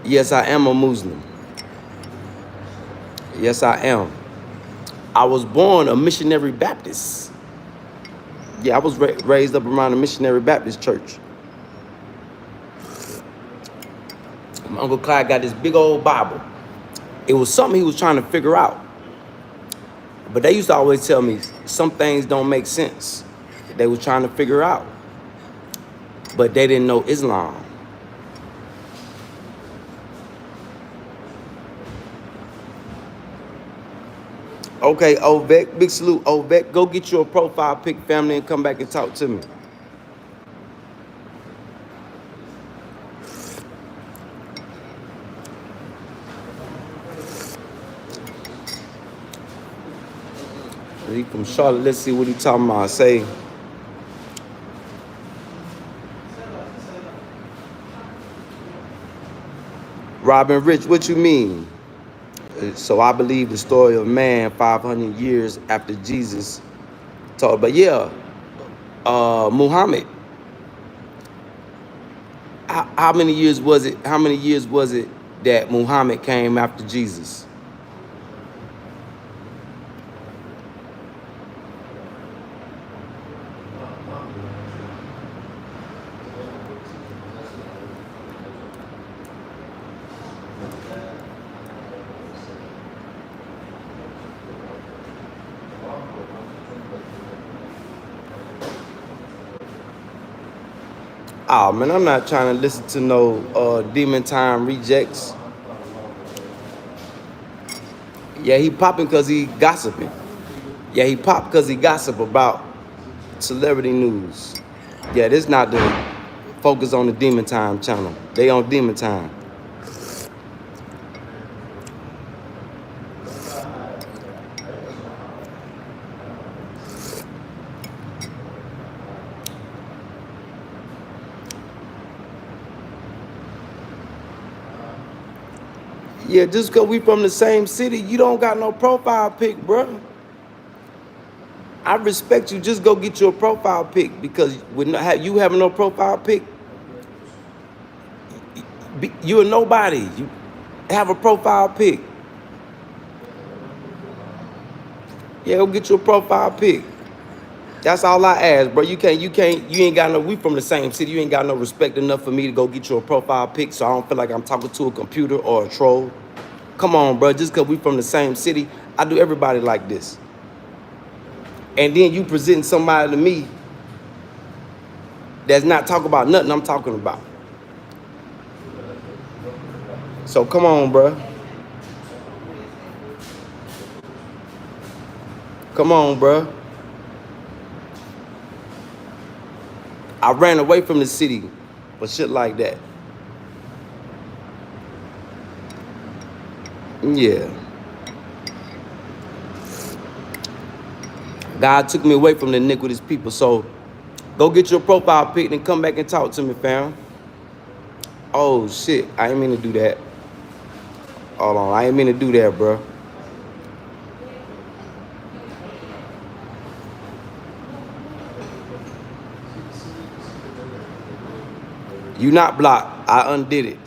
Yes, I am a Muslim. Yes, I am. I was born a missionary Baptist. Yeah, I was raised up around a missionary Baptist church. My Uncle Clyde got this big old Bible. It was something he was trying to figure out. But they used to always tell me some things don't make sense. They were trying to figure out. But they didn't know Islam. Okay, Ovec, big salute, Ovec. Go get your profile pic, family, and come back and talk to me. He from Charlotte. Let's see what he talking about. Say, Robin Rich, what you mean? So I believe the story of man 500 years after Jesus taught. But yeah, Muhammad. How many years was it? How many years was it that Muhammad came after Jesus? Oh man, I'm not trying to listen to no demon time rejects. Yeah, he popping because he gossiping. Yeah, he popped because he gossip about celebrity news. Yeah, this not the focus on the demon time channel. They on demon time. Yeah, just because we from the same city, you don't got no profile pic, bro. I respect you. Just go get your profile pic because with you having no profile pic, you're nobody. You have a profile pic. Yeah, go get your profile pic. That's all I ask, bro. You ain't got no, we from the same city. You ain't got no respect enough for me to go get your profile pic so I don't feel like I'm talking to a computer or a troll. Come on, bro. Just because we from the same city, I do everybody like this. And then you present somebody to me that's not talking about nothing I'm talking about. So come on, bruh. Come on, bruh. I ran away from the city for shit like that. Yeah. God took me away from the iniquitous people. So go get your profile pic and come back and talk to me, fam. Oh, shit. I ain't mean to do that. Hold on. I ain't mean to do that, bro. You not blocked. I undid it.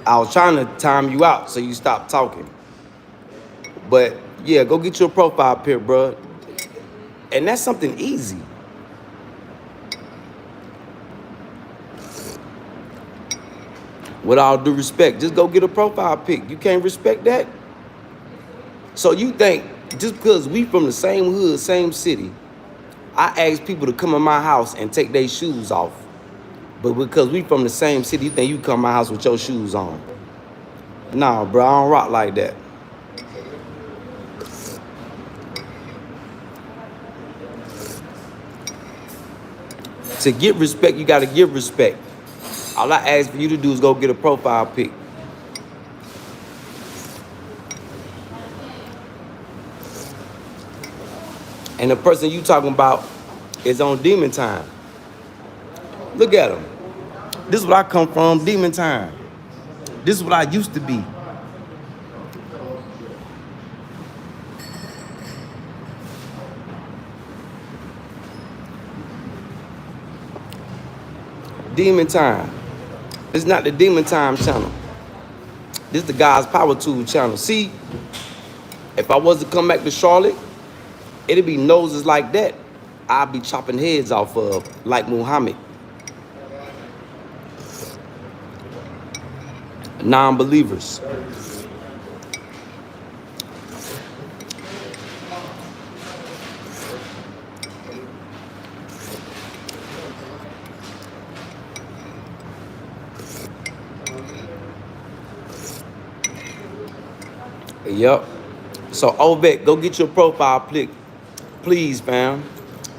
I was trying to time you out so you stop talking. But, yeah, go get your profile pic, bro. And that's something easy. With all due respect, just go get a profile pic. You can't respect that? So you think just because we from the same hood, same city, I ask people to come in my house and take their shoes off. But because we from the same city, you think you come to my house with your shoes on? Nah, bro, I don't rock like that. To get respect, you got to give respect. All I ask for you to do is go get a profile pic. And the person you talking about is on demon time. Look at him. This is what I come from, demon time. This is what I used to be. Demon time. It's not the demon time channel. This is the God's Power Tool channel. See, if I was to come back to Charlotte, it'd be noses like that I'd be chopping heads off of, like Muhammad. Non-believers. Yep. So Ovek, go get your profile pic, please, fam.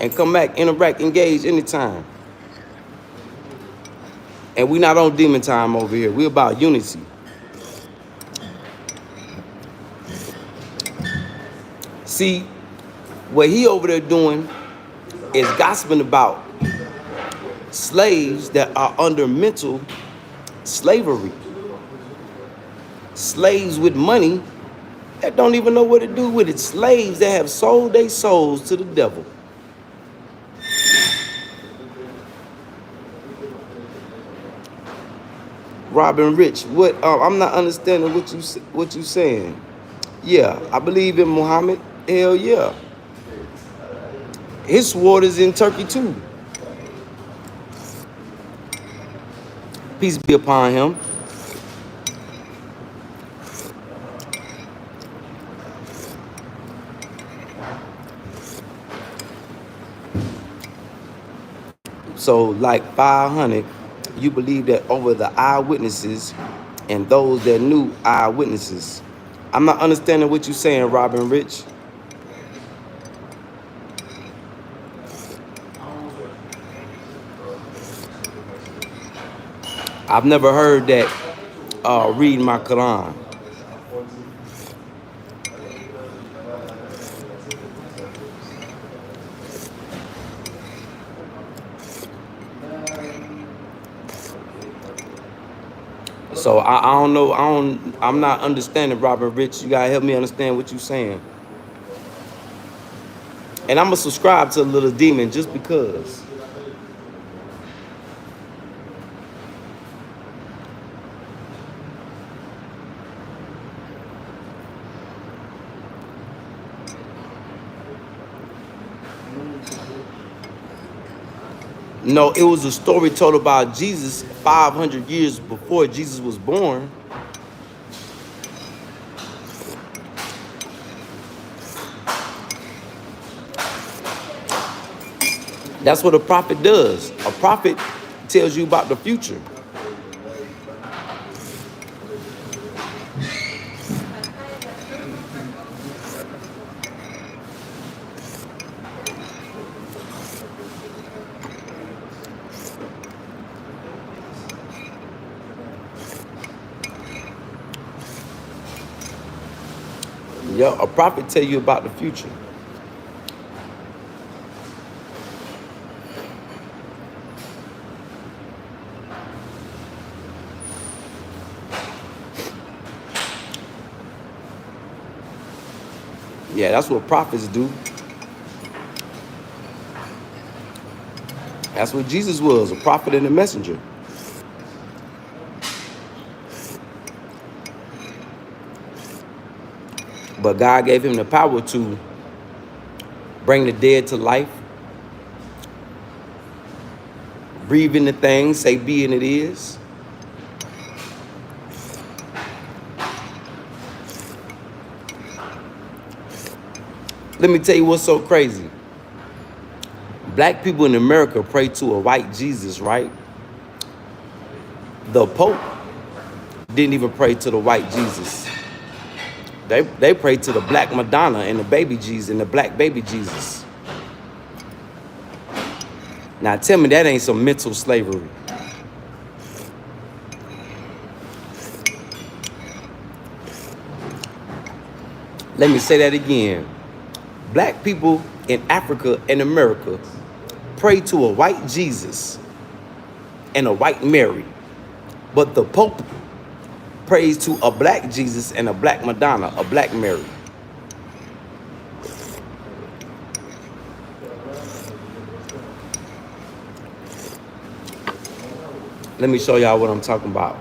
And come back, interact, engage anytime. And we not on demon time over here. We about unity. See, what he over there doing is gossiping about slaves that are under mental slavery. Slaves with money that don't even know what to do with it. Slaves that have sold their souls to the devil. Robin Rich, what? I'm not understanding what you saying. Yeah, I believe in Muhammad. Hell yeah. His sword is in Turkey too. Peace be upon him. So like 500, you believe that over the eyewitnesses and those that knew eyewitnesses. I'm not understanding what you're saying, Robin Rich. I've never heard that reading my Quran. So I don't know. I'm not understanding, Robert Rich. You gotta help me understand what you're saying. And I'm gonna subscribe to Little Demon just because. No, it was a story told about Jesus 500 years before Jesus was born. That's what a prophet does. A prophet tells you about the future. Yeah, a prophet tell you about the future. Yeah, that's what prophets do. That's what Jesus was, a prophet and a messenger. But God gave him the power to bring the dead to life, breathe into things, say be and it is. Let me tell you what's so crazy. Black people in America pray to a white Jesus, right? The Pope didn't even pray to the white Jesus. They pray to the black Madonna and the baby Jesus and the black baby Jesus. Now tell me that ain't some mental slavery. Let me say that again. Black people in Africa and America pray to a white Jesus and a white Mary. But the Pope prays to a black Jesus and a black Madonna, a black Mary. Let me show y'all what I'm talking about.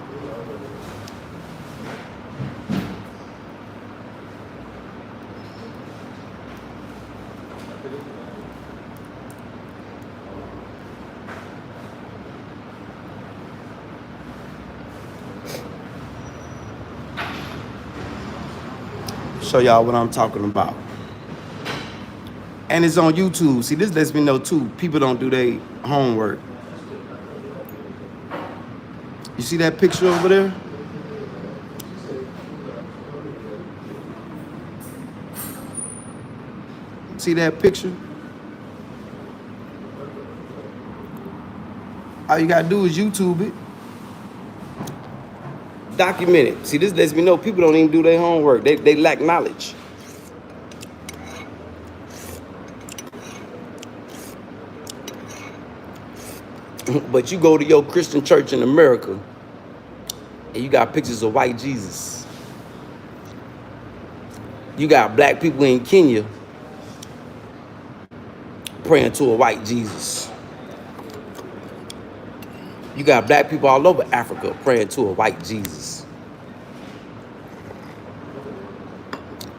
Show y'all what I'm talking about. And it's on YouTube. See, this lets me know too, people don't do their homework. You see that picture over there? See that picture? All you gotta do is YouTube it. Document it. See, this lets me know people don't even do their homework. They lack knowledge. But you go to your Christian church in America and you got pictures of white Jesus. You got black people in Kenya praying to a white Jesus. You got black people all over Africa praying to a white Jesus.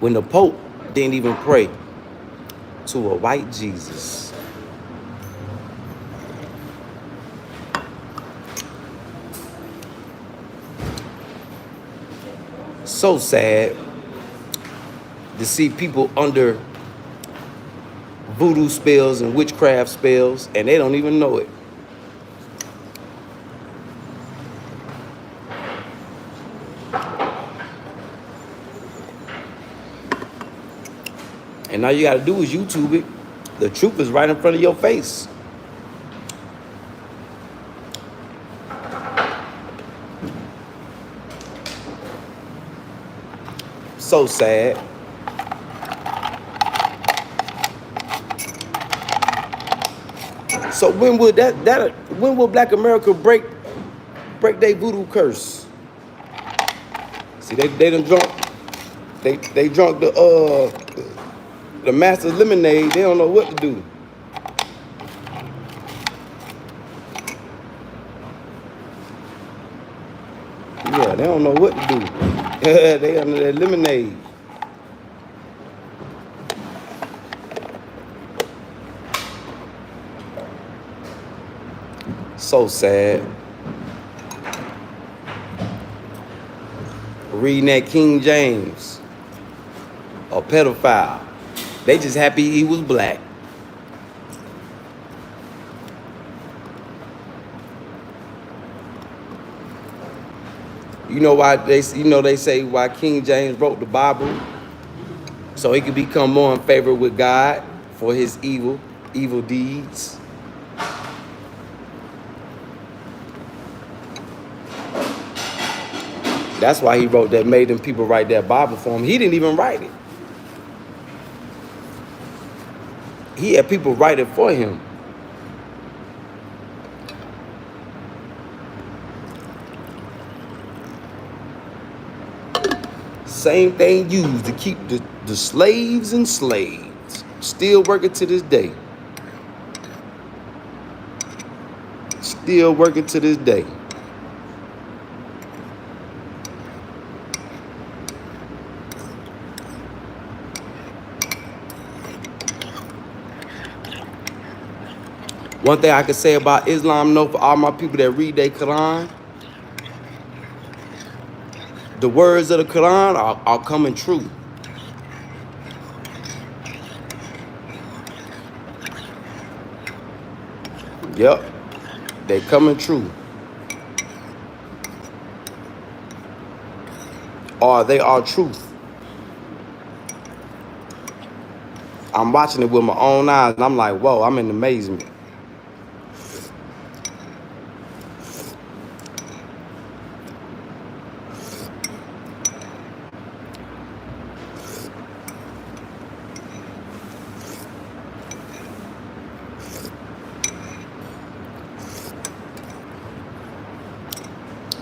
When the Pope didn't even pray to a white Jesus. So sad to see people under voodoo spells and witchcraft spells, and they don't even know it. And all you gotta do is YouTube it. The truth is right in front of your face. So sad. So when will Black America break their voodoo curse? See, they done drunk. They drunk the master's lemonade. They don't know what to do. Yeah, they don't know what to do. They under that lemonade. So sad. Reading that King James. A pedophile. They just happy he was black. You know why they say why King James wrote the Bible? So he could become more in favor with God for his evil deeds. That's why he wrote that, made them people write that Bible for him. He didn't even write it. He had people write it for him. Same thing used to keep the slaves enslaved. Still working to this day. Still working to this day. One thing I can say about Islam, though, for all my people that read their Quran, the words of the Quran are coming true. Yep, they coming true. Or they are truth. I'm watching it with my own eyes, and I'm like, whoa, I'm in amazement.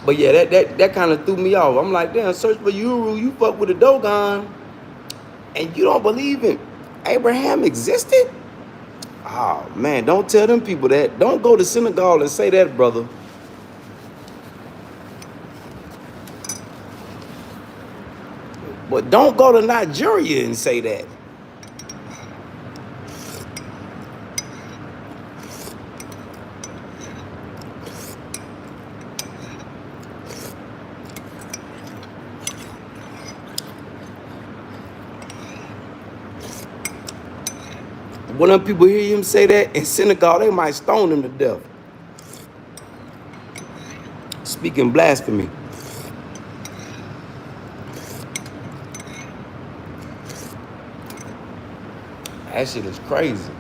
But yeah, that kind of threw me off. I'm like, damn, search for you fuck with a Dogon, and you don't believe in Abraham existed? Oh man, don't tell them people that. Don't go to Senegal and say that, brother. But don't go to Nigeria and say that. When them people hear him say that in Senegal, they might stone him to death. Speaking blasphemy. That shit is crazy.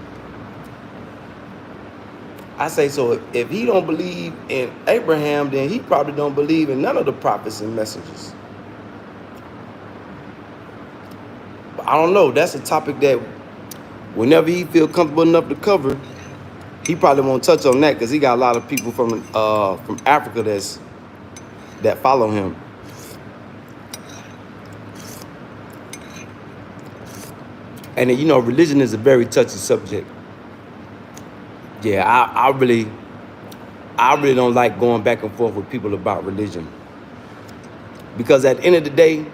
I say, so if he don't believe in Abraham, then he probably don't believe in none of the prophets and messengers. But I don't know. That's a topic that whenever he feel comfortable enough to cover, he probably won't touch on that because he got a lot of people from Africa that follow him. And then, you know, religion is a very touchy subject. Yeah, I really don't like going back and forth with people about religion. Because at the end of the day,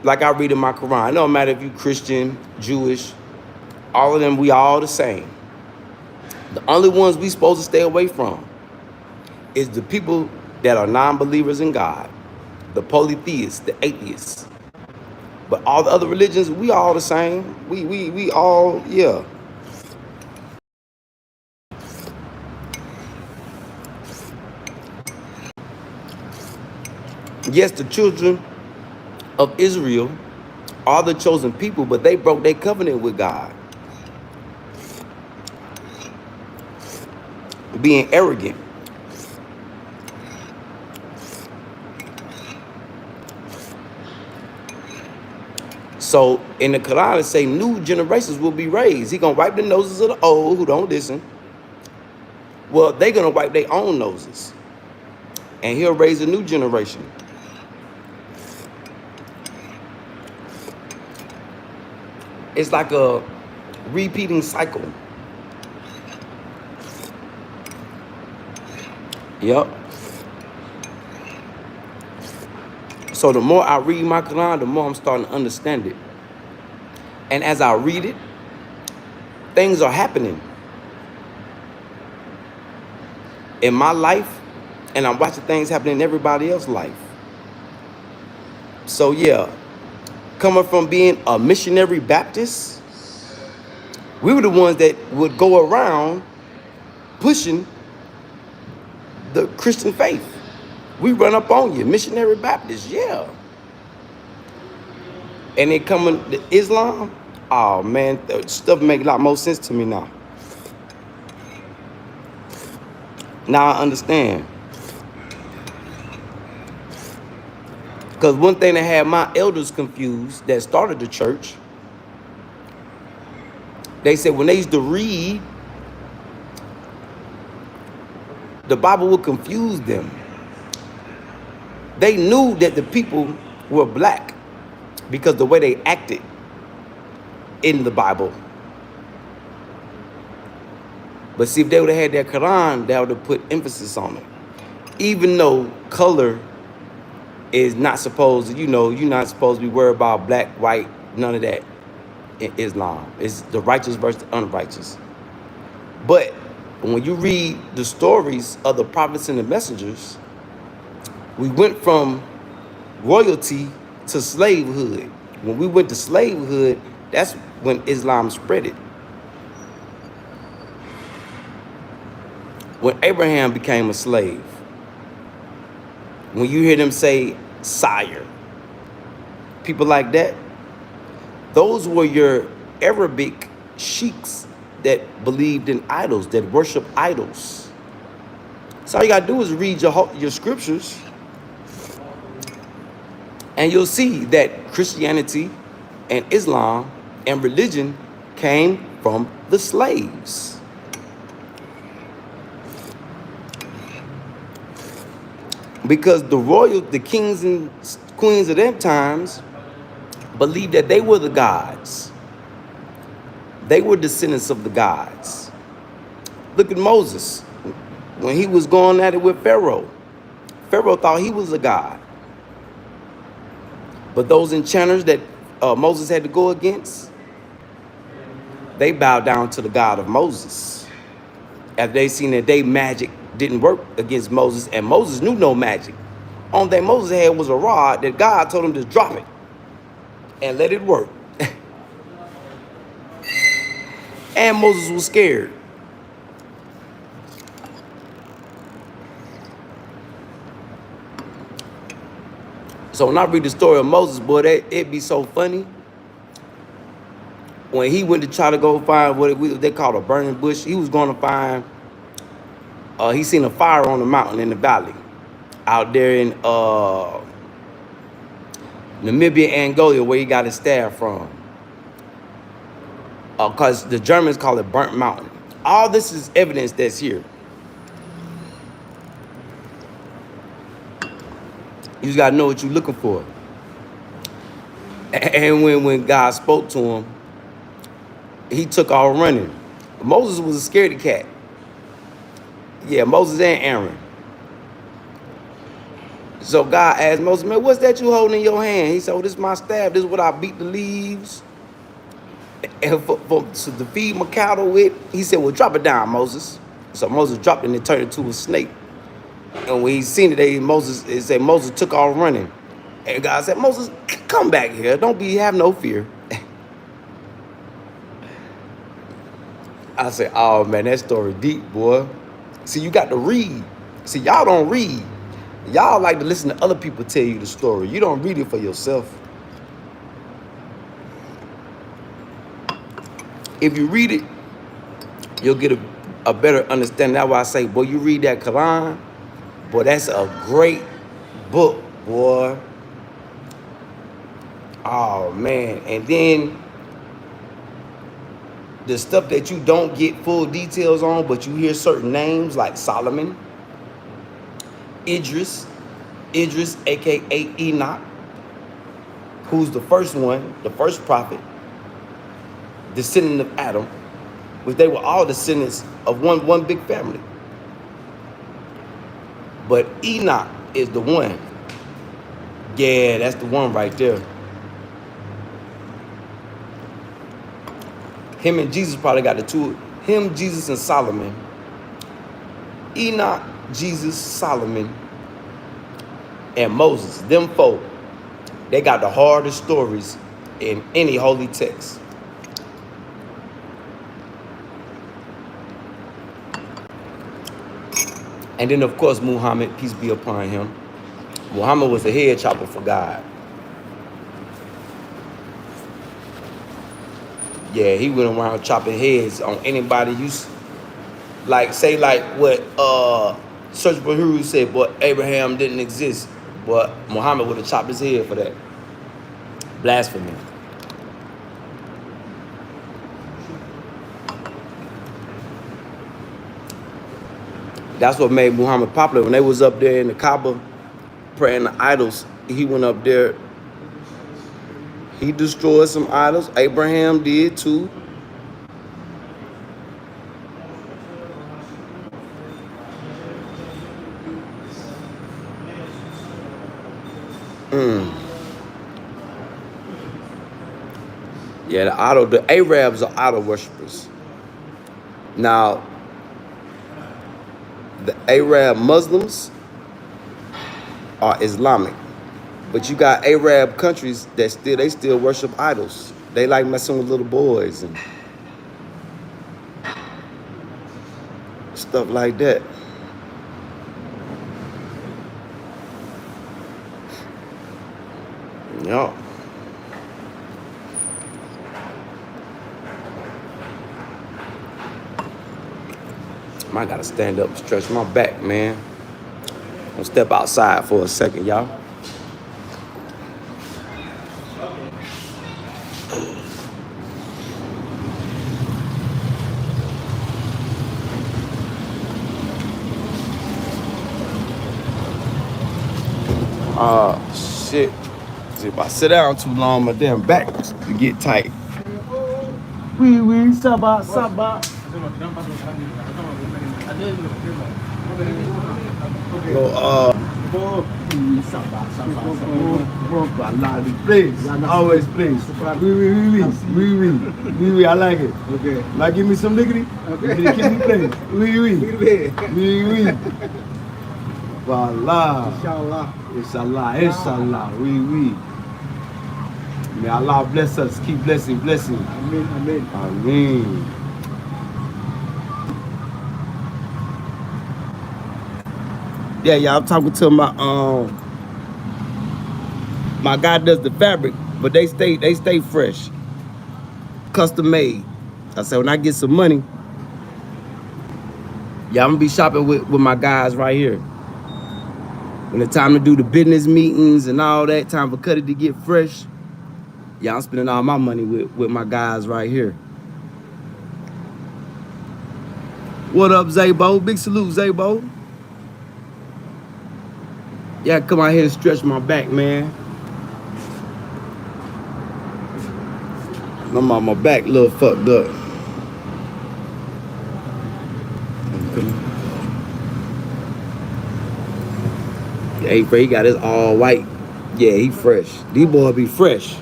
like I read in my Quran, it don't matter if you Christian, Jewish, all of them, we all the same. The only ones we supposed to stay away from is the people that are non-believers in God, the polytheists, the atheists. But all the other religions, we all the same. We all, yeah. Yes, the children of Israel are the chosen people, but they broke their covenant with God. Being arrogant. So in the Quran, it say new generations will be raised. He gonna wipe the noses of the old who don't listen. Well, they gonna wipe their own noses. And he'll raise a new generation. It's like a repeating cycle. Yep. So the more I read my Quran, the more I'm starting to understand it. And as I read it, things are happening in my life, and I'm watching things happening in everybody else's life. So yeah, coming from being a missionary Baptist, we were the ones that would go around pushing the Christian faith. We run up on you, missionary Baptists, yeah. And then coming to Islam, oh man, stuff make a lot more sense to me now. Now I understand. Because one thing that had my elders confused that started the church, they said when they used to read, the Bible would confuse them. They knew that the people were black because the way they acted in the Bible. But see, if they would have had their Quran, they would have put emphasis on it. Even though color is not supposed to, you're not supposed to be worried about black, white, none of that in Islam. It's the righteous versus the unrighteous. But when you read the stories of the prophets and the messengers, we went from royalty to slavehood. When we went to slavehood, that's when Islam spread it. When Abraham became a slave, when you hear them say sire, people like that, those were your Arabic sheiks that believed in idols, that worship idols. So all you gotta do is read your scriptures, and you'll see that Christianity and Islam and religion came from the slaves. Because the kings and queens of them times believed that they were the gods. They were descendants of the gods. Look at Moses. When he was going at it with Pharaoh, Pharaoh thought he was a god. But those enchanters that Moses had to go against, they bowed down to the God of Moses. After they seen that they magic didn't work against Moses, and Moses knew no magic. Only thing Moses had was a rod that God told him to drop it and let it work. And Moses was scared. So when I read the story of Moses, boy, it'd be so funny. When he went to try to go find what they call a burning bush, he was going to find, he seen a fire on the mountain in the valley out there in Namibia, Angola, where he got his staff from. Because the Germans call it Burnt Mountain. All this is evidence that's here. You just got to know what you're looking for. And when God spoke to him, he took off running. Moses was a scaredy cat. Yeah, Moses and Aaron. So God asked Moses, man, what's that you holding in your hand? He said, oh, this is my staff. This is what I beat the leaves and to feed my cattle with. He said, well, drop it down, Moses. So Moses dropped it and it turned into a snake. And when he seen it, Moses took off running. And God said, Moses, come back here. Have no fear. I said, oh, man, that story deep, boy. See, you got to read. See, y'all don't read. Y'all like to listen to other people tell you the story. You don't read it for yourself. If you read it, you'll get a better understanding. That's why I say, boy, you read that Quran, boy, that's a great book, boy. Oh, man. And then the stuff that you don't get full details on, but you hear certain names like Solomon, Idris, aka Enoch, who's the first one, the first prophet, descendant of Adam, which they were all descendants of one big family. But Enoch is the one. Yeah, that's the one right there. Him and Jesus probably got the two. Him, Jesus, and Solomon. Enoch, Jesus, Solomon, and Moses. Them folk, they got the hardest stories in any holy text. And then, of course, Muhammad, peace be upon him. Muhammad was the head chopper for God. Yeah, he went around chopping heads on anybody. Like say like what Search Bahuru said, but Abraham didn't exist. But Muhammad would have chopped his head for that. Blasphemy. That's what made Muhammad popular. When they was up there in the Kaaba praying to idols, he went up there. He destroyed some idols. Abraham did too. Yeah, the Arabs are idol worshippers. Now, the Arab Muslims are Islamic, but you got Arab countries that still worship idols. They like messing with little boys and stuff like that. Yeah. I gotta stand up and stretch my back, man. I'm gonna step outside for a second, y'all. Shit. See, if I sit down too long, my damn back to get tight. Oui, ça va. Always please. Oui, I like it. Okay. Now give me some liquidity. Okay. Keep me playing. Oui. Voila. Inshallah. Oui. May Allah bless us. Keep blessing. Amen. Yeah, y'all, I'm talking to my guy does the fabric, but they stay fresh. Custom made. I said when I get some money, yeah, I'm gonna be shopping with my guys right here. When it's time to do the business meetings and all that, time for Kutty to get fresh, yeah, I'm spending all my money with my guys right here. What up, Zabo? Big salute, Zabo. Yeah, come out here and stretch my back, man. My back a little fucked up. Yeah, he got his all white. Yeah, he fresh. These boys be fresh.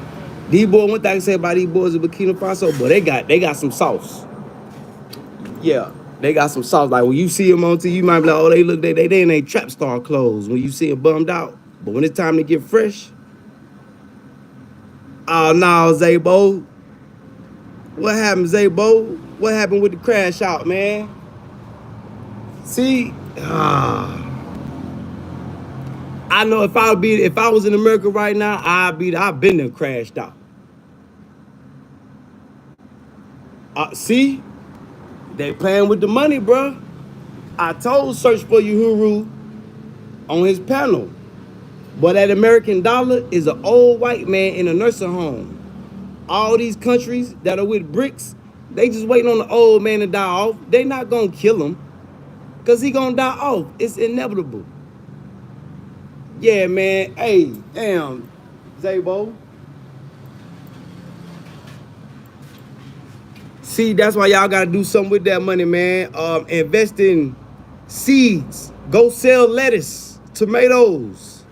These boys, one thing I can say about these boys in Burkina Faso, but they got some sauce. Yeah, they got some sauce. Like when you see them on TV, you might be like, oh, they in their trap star clothes when you see them bummed out. But when it's time to get fresh, oh no, Zabo. What happened, Zabo? What happened with the crash out, man? See, I know if I was in America right now, I've been there crashed out. See, they playing with the money, bro. I told Search for Uhuru on his panel, but that American dollar is an old white man in a nursing home. All these countries that are with BRICS, they just waiting on the old man to die off. They not gonna kill him, cause he gonna die off. It's inevitable. Yeah, man. Hey, damn, Zabo. See, that's why y'all gotta do something with that money, man. Invest in seeds. Go sell lettuce, tomatoes.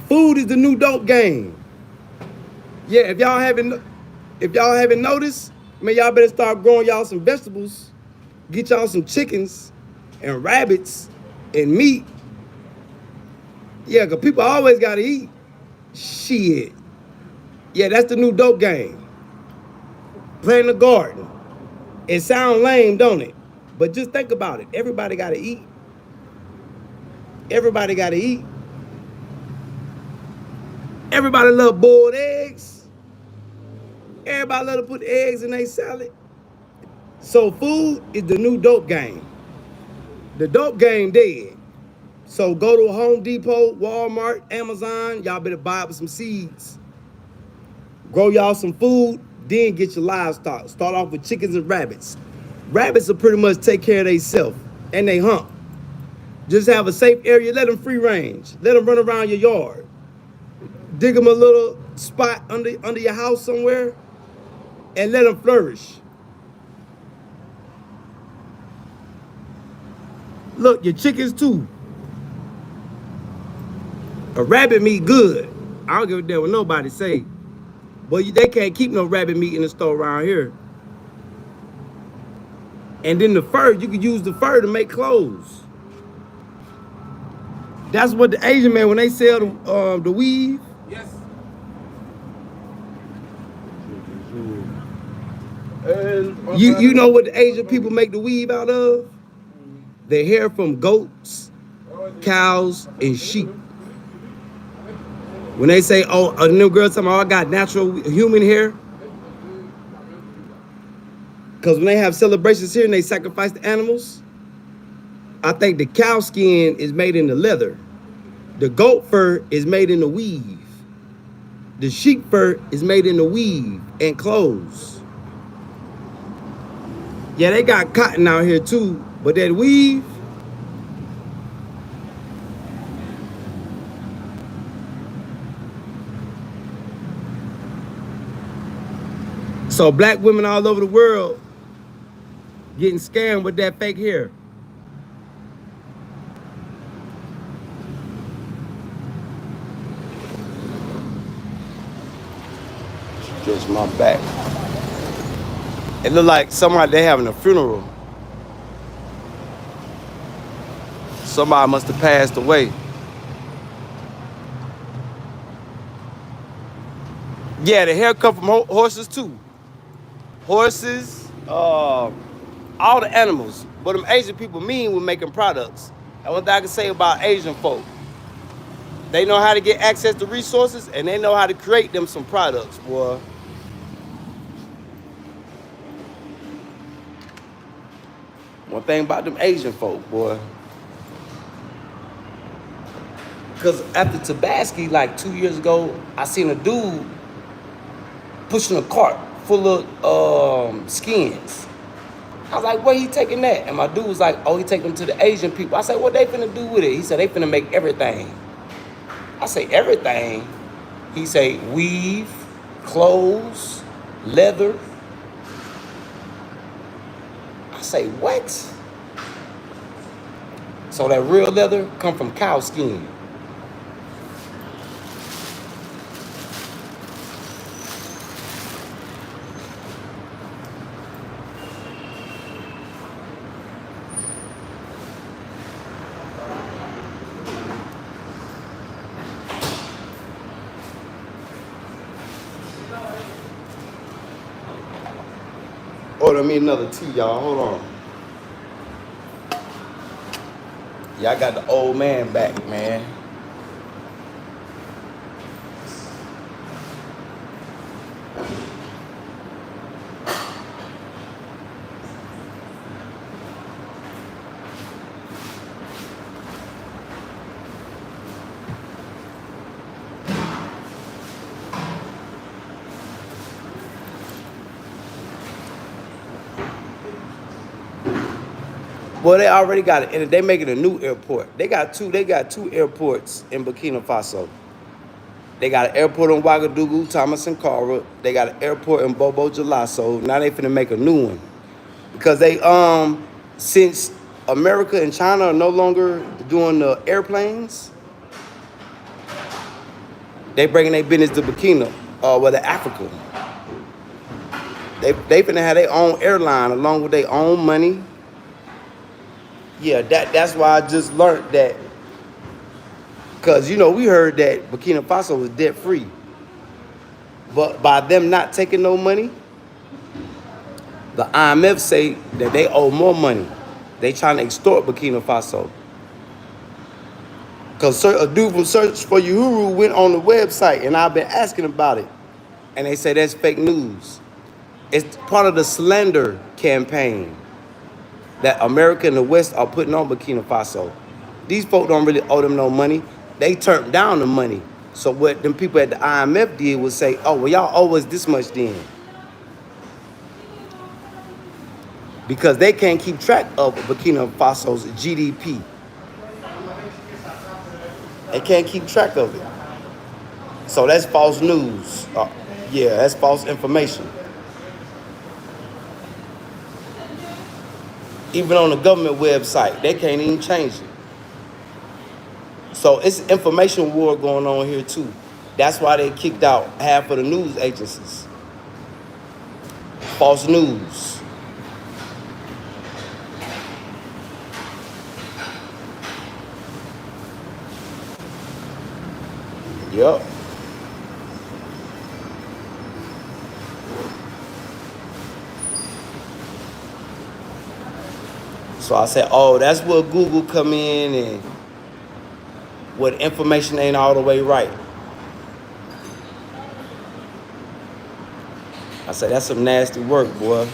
Food is the new dope game. Yeah, if y'all haven't noticed, man, y'all better start growing y'all some vegetables. Get y'all some chickens and rabbits and meat. Yeah, cause people always gotta eat. Shit. Yeah, that's the new dope game. Plant a garden. It sounds lame, don't it? But just think about it. Everybody gotta eat. Everybody gotta eat. Everybody love boiled eggs. Everybody love to put eggs in their salad. So food is the new dope game. The dope game dead. So go to Home Depot, Walmart, Amazon. Y'all better buy up some seeds. Grow y'all some food, then get your livestock. Start off with chickens and rabbits. Rabbits will pretty much take care of themselves and they hump. Just have a safe area, let them free range. Let them run around your yard. Dig them a little spot under your house somewhere and let them flourish. Look, your chickens too. A rabbit meat good. I don't give a damn what nobody say. But they can't keep no rabbit meat in the store around here. And then the fur, you can use the fur to make clothes. That's what the Asian man, when they sell the weave. Yes. You know what the Asian people make the weave out of? The hair from goats, cows, and sheep. When they say, oh, a new girl tell me, oh, I got natural human hair. Because when they have celebrations here and they sacrifice the animals, I think the cow skin is made in the leather. The goat fur is made in the weave. The sheep fur is made in the weave and clothes. Yeah, they got cotton out here too, but that weave, so black women all over the world getting scammed with that fake hair. Just my back. It look like somebody they having a funeral. Somebody must have passed away. Yeah, the hair come from horses too. Horses, all the animals. But them Asian people mean with making products. And one thing I can say about Asian folk, they know how to get access to resources and they know how to create them some products, boy. One thing about them Asian folk, boy. Because after Tabasco, like 2 years ago, I seen a dude pushing a cart full of skins. I was like, where he taking that? And my dude was like, oh, he taking them to the Asian people. I said, what they finna do with it? He said, they finna make everything. I say, everything? He say, weave, clothes, leather. I say, what? So that real leather come from cow skin. Order me another tea, y'all. Hold on. Y'all got the old man back, man. Well, they already got it, and they making a new airport. They got two airports in Burkina Faso. They got an airport in Ouagadougou, Thomas and Cara. They got an airport in Bobo Dioulasso. Now they finna make a new one. Because they since America and China are no longer doing the airplanes, they bringing their business to Burkina, to Africa. They finna have their own airline along with their own money. Yeah, that's why I just learned that. Because, you know, we heard that Burkina Faso was debt free. But by them not taking no money, the IMF say that they owe more money. They trying to extort Burkina Faso. Because a dude from Search for Uhuru went on the website, and I've been asking about it. And they say that's fake news. It's part of the slander campaign that America and the West are putting on Burkina Faso. These folk don't really owe them no money. They turned down the money. So what them people at the IMF did was say, oh, well, y'all owe us this much then. Because they can't keep track of Burkina Faso's GDP. They can't keep track of it. So that's false news. Yeah, that's false information. Even on the government website, they can't even change it. So it's information war going on here too. That's why they kicked out half of the news agencies. False news. Yep. So I said, oh, that's where Google come in and what information ain't all the way right. I said, that's some nasty work, boy.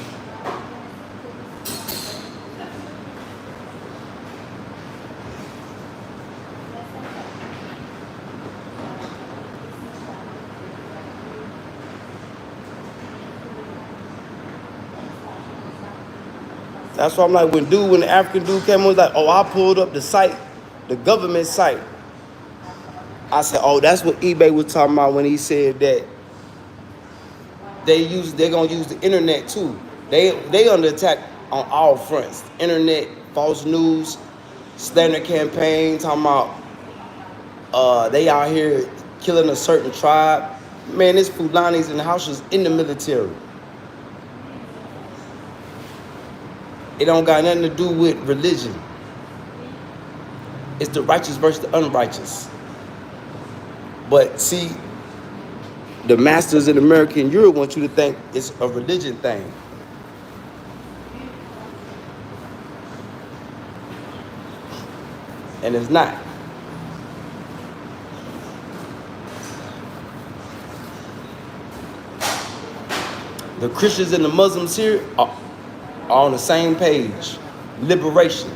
That's why I'm like, when the African dude came on, was like, oh, I pulled up the site, the government site. I said, oh, that's what eBay was talking about when he said that they're gonna use the internet too. They under attack on all fronts. Internet, false news, slander campaign, talking about they out here killing a certain tribe. Man, this Fulanis and the Hausas in the military. It don't got nothing to do with religion. It's the righteous versus the unrighteous. But see, the masters in America and Europe want you to think it's a religion thing. And it's not. The Christians and the Muslims here are on the same page. Liberation.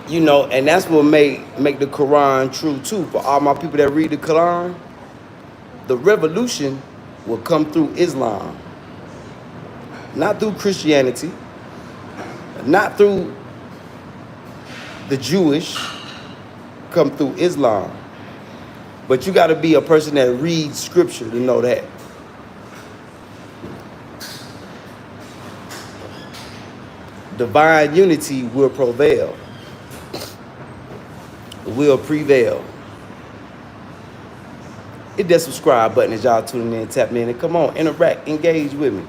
You know, and that's what make the Quran true too. For all my people that read the Quran, the revolution will come through Islam. Not through Christianity. Not through the Jewish. Come through Islam. But you got to be a person that reads scripture to know that. Divine unity will prevail. Will prevail. Hit that subscribe button as y'all tuning in, tapping in, and come on, interact, engage with me.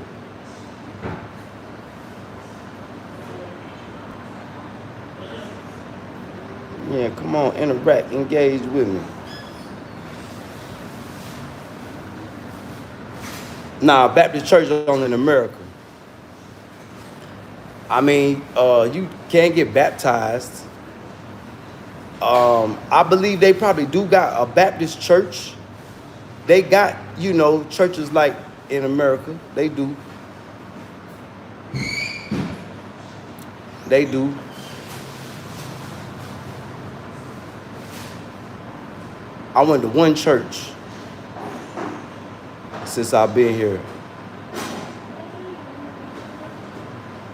Yeah, come on, interact, engage with me. Nah, Baptist church only in America. I mean, you can't get baptized. I believe they probably do got a Baptist church. They got, you know, churches like in America. They do. They do. I went to one church since I've been here.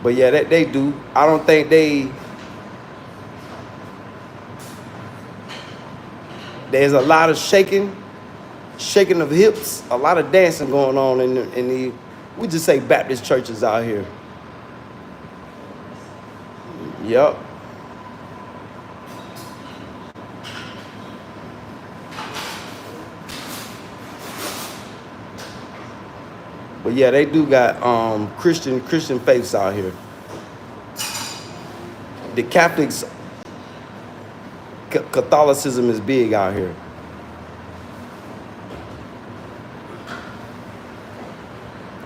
But yeah, they do. I don't think there's a lot of shaking of hips, a lot of dancing going on in the we just say Baptist churches out here. Yep. But yeah, they do got Christian faiths out here. The Catholics, Catholicism is big out here.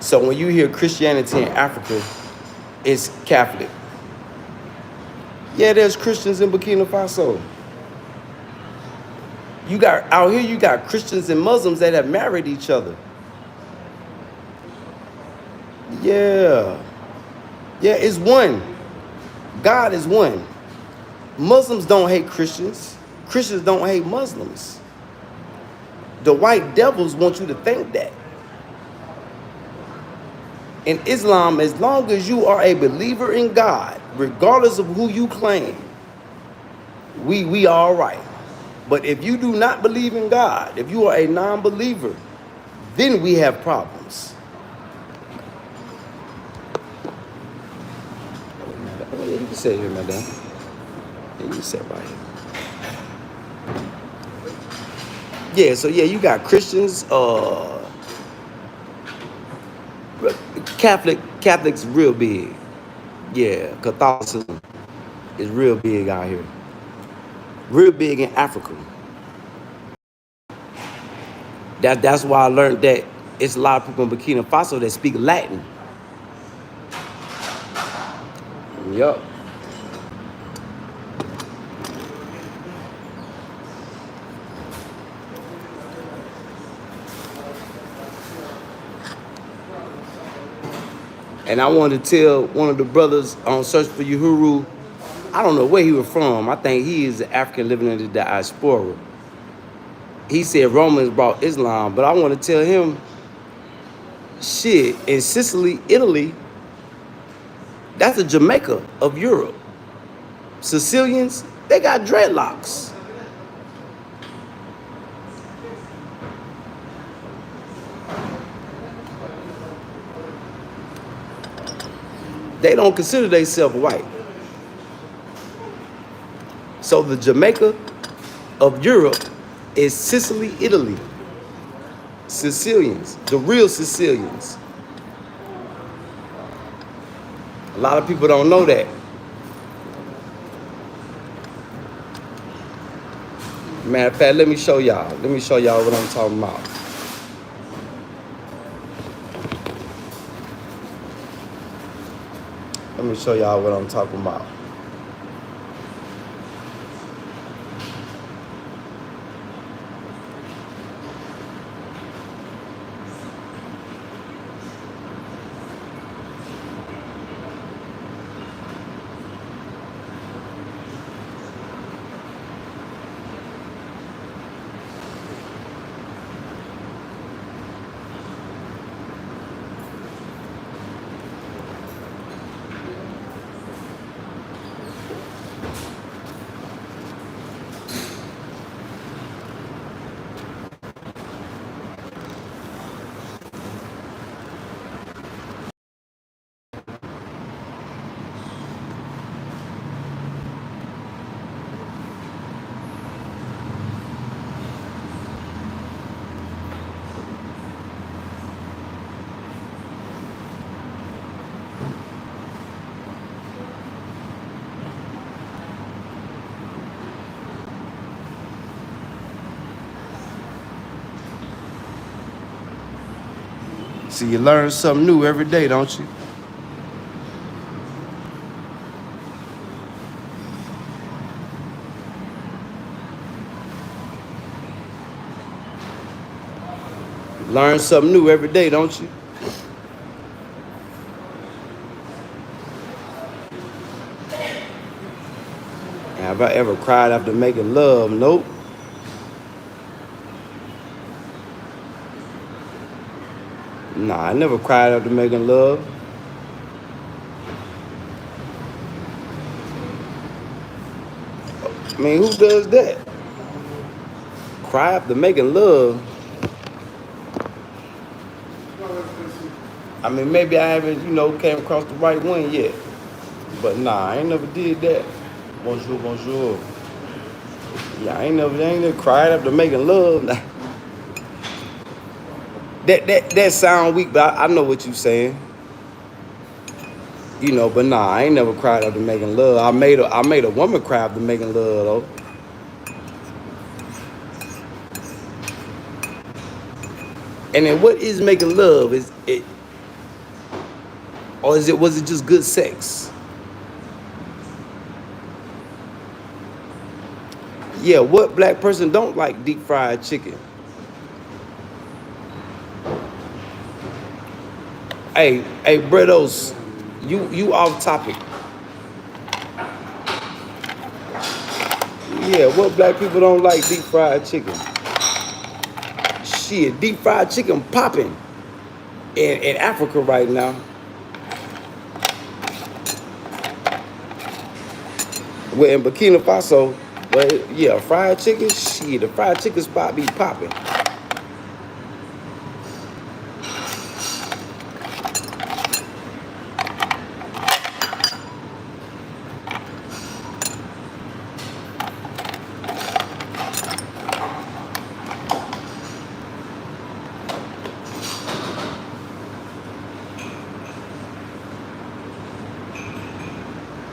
So when you hear Christianity in Africa, it's Catholic. Yeah, there's Christians in Burkina Faso. You got out here, you got Christians and Muslims that have married each other. Yeah. Yeah, it's one. God is one. Muslims don't hate Christians. Christians don't hate Muslims. The white devils want you to think that. In Islam, as long as you are a believer in God, regardless of who you claim, we are all right. But if you do not believe in God, if you are a non-believer, then we have problems. Oh, yeah, you can sit here, madam. Yeah, you can sit right here. Yeah, so yeah, you got Christians, Catholics real big. Yeah, Catholicism is real big out here. Real big in Africa. That's why I learned that it's a lot of people in Burkina Faso that speak Latin. Yup. And I wanted to tell one of the brothers on Search for Uhuru, I don't know where he was from. I think he is an African living in the diaspora. He said Romans brought Islam, but I want to tell him, shit, in Sicily, Italy, that's the Jamaica of Europe. Sicilians, they got dreadlocks. They don't consider themselves white. So the Jamaica of Europe is Sicily, Italy. Sicilians, the real Sicilians. A lot of people don't know that. Matter of fact, let me show y'all. Let me show y'all what I'm talking about. Let me show y'all what I'm talking about. See, you learn something new every day, don't you? Learn something new every day, don't you? Have I ever cried after making love? Nope. Nah, I never cried after making love. I mean, who does that? Cry after making love? I mean, maybe I haven't, came across the right one yet. But nah, I ain't never did that. Bonjour, bonjour. Yeah, I ain't never cried after making love. Nah. That sound weak, but I know what you saying. But nah, I ain't never cried after making love. I made a woman cry after making love though. And then what is making love? Was it just good sex? Yeah, what black person don't like deep fried chicken? Hey, Bredos, you off topic. Yeah, what black people don't like deep fried chicken? Shit, deep fried chicken popping in Africa right now. Well, in Burkina Faso, but yeah, fried chicken, shit, the fried chicken spot be popping.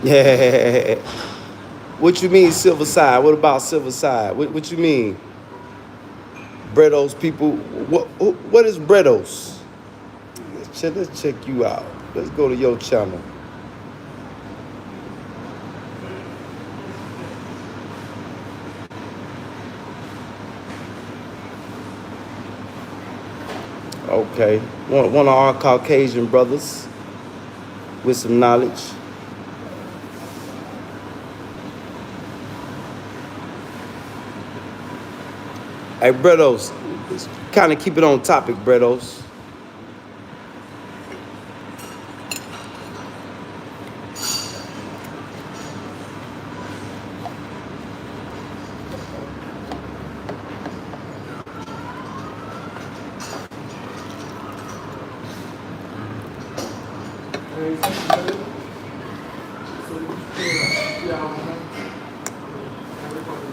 Yeah. What you mean silver side? What about silver side? What you mean? Bredos people, what is Bredos? Let's check you out. Let's go to your channel. Okay, one of our Caucasian brothers with some knowledge. Hey, Bredos, kind of keep it on topic, Bredos.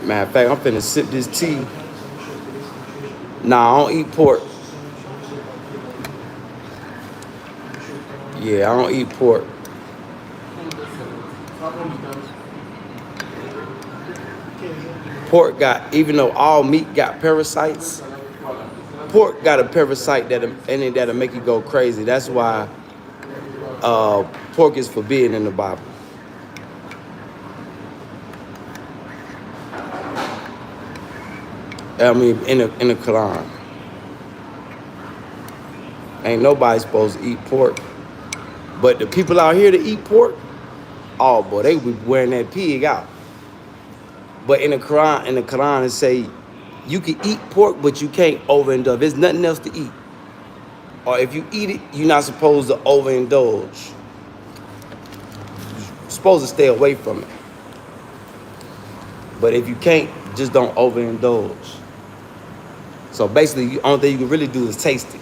Matter of fact, I'm finna sip this tea. Nah, I don't eat pork. Yeah, I don't eat pork. Pork got, even though all meat got parasites, pork got a parasite that'll make you go crazy. That's why pork is forbidden in the Bible. I mean, in the Quran. Ain't nobody supposed to eat pork. But the people out here that eat pork, oh boy, they be wearing that pig out. But in the Quran it say you can eat pork, but you can't overindulge. There's nothing else to eat. Or if you eat it, you're not supposed to overindulge. You're supposed to stay away from it. But if you can't, just don't overindulge. So basically, the only thing you can really do is taste it.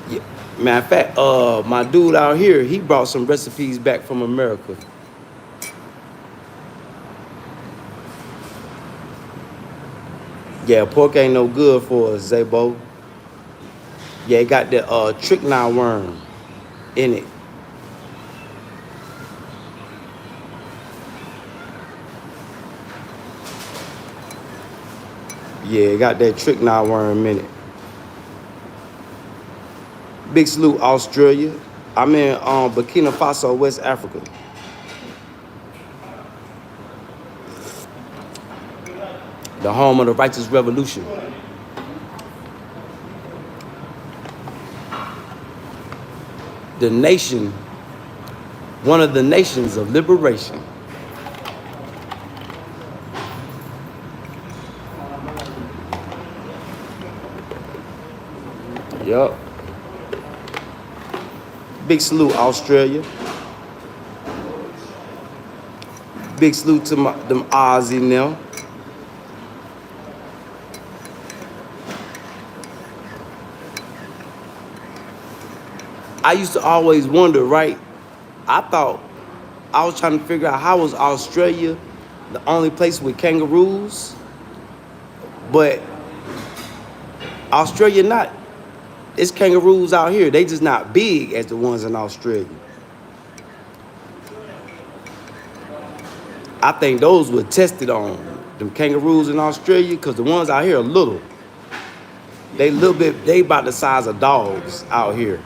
Yeah. Matter of fact, my dude out here, he brought some recipes back from America. Yeah, pork ain't no good for us, Zabo. Yeah, it got the strychnine worm in it. Yeah, it got that strychnine worm in it. Big salute, Australia. I'm in Burkina Faso, West Africa. The home of the righteous revolution. The nation, one of the nations of liberation. Yup. Big salute, Australia. Big salute to them Aussie now. I used to always wonder, right? I thought, I was trying to figure out how was Australia the only place with kangaroos? But Australia not. It's kangaroos out here. They just not big as the ones in Australia. I think those were tested on them kangaroos in Australia because the ones out here are little. They little bit, they about the size of dogs out here.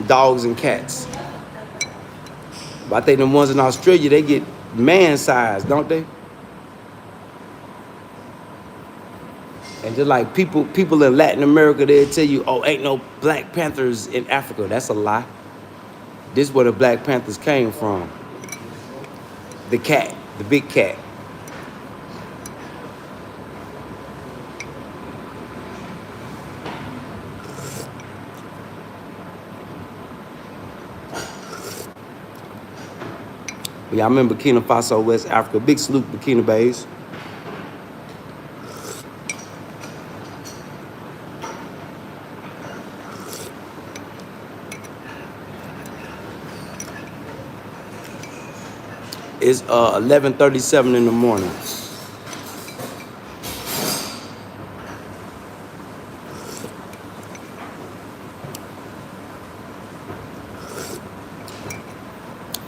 Dogs and cats. But I think the ones in Australia, they get man-sized, don't they? And just like people in Latin America, they'll tell you, oh, ain't no Black Panthers in Africa. That's a lie. This is where the Black Panthers came from. The cat, the big cat. Yeah, I'm in Burkina Faso, West Africa. Big salute, Burkina Bays. It's 11:37 in the morning.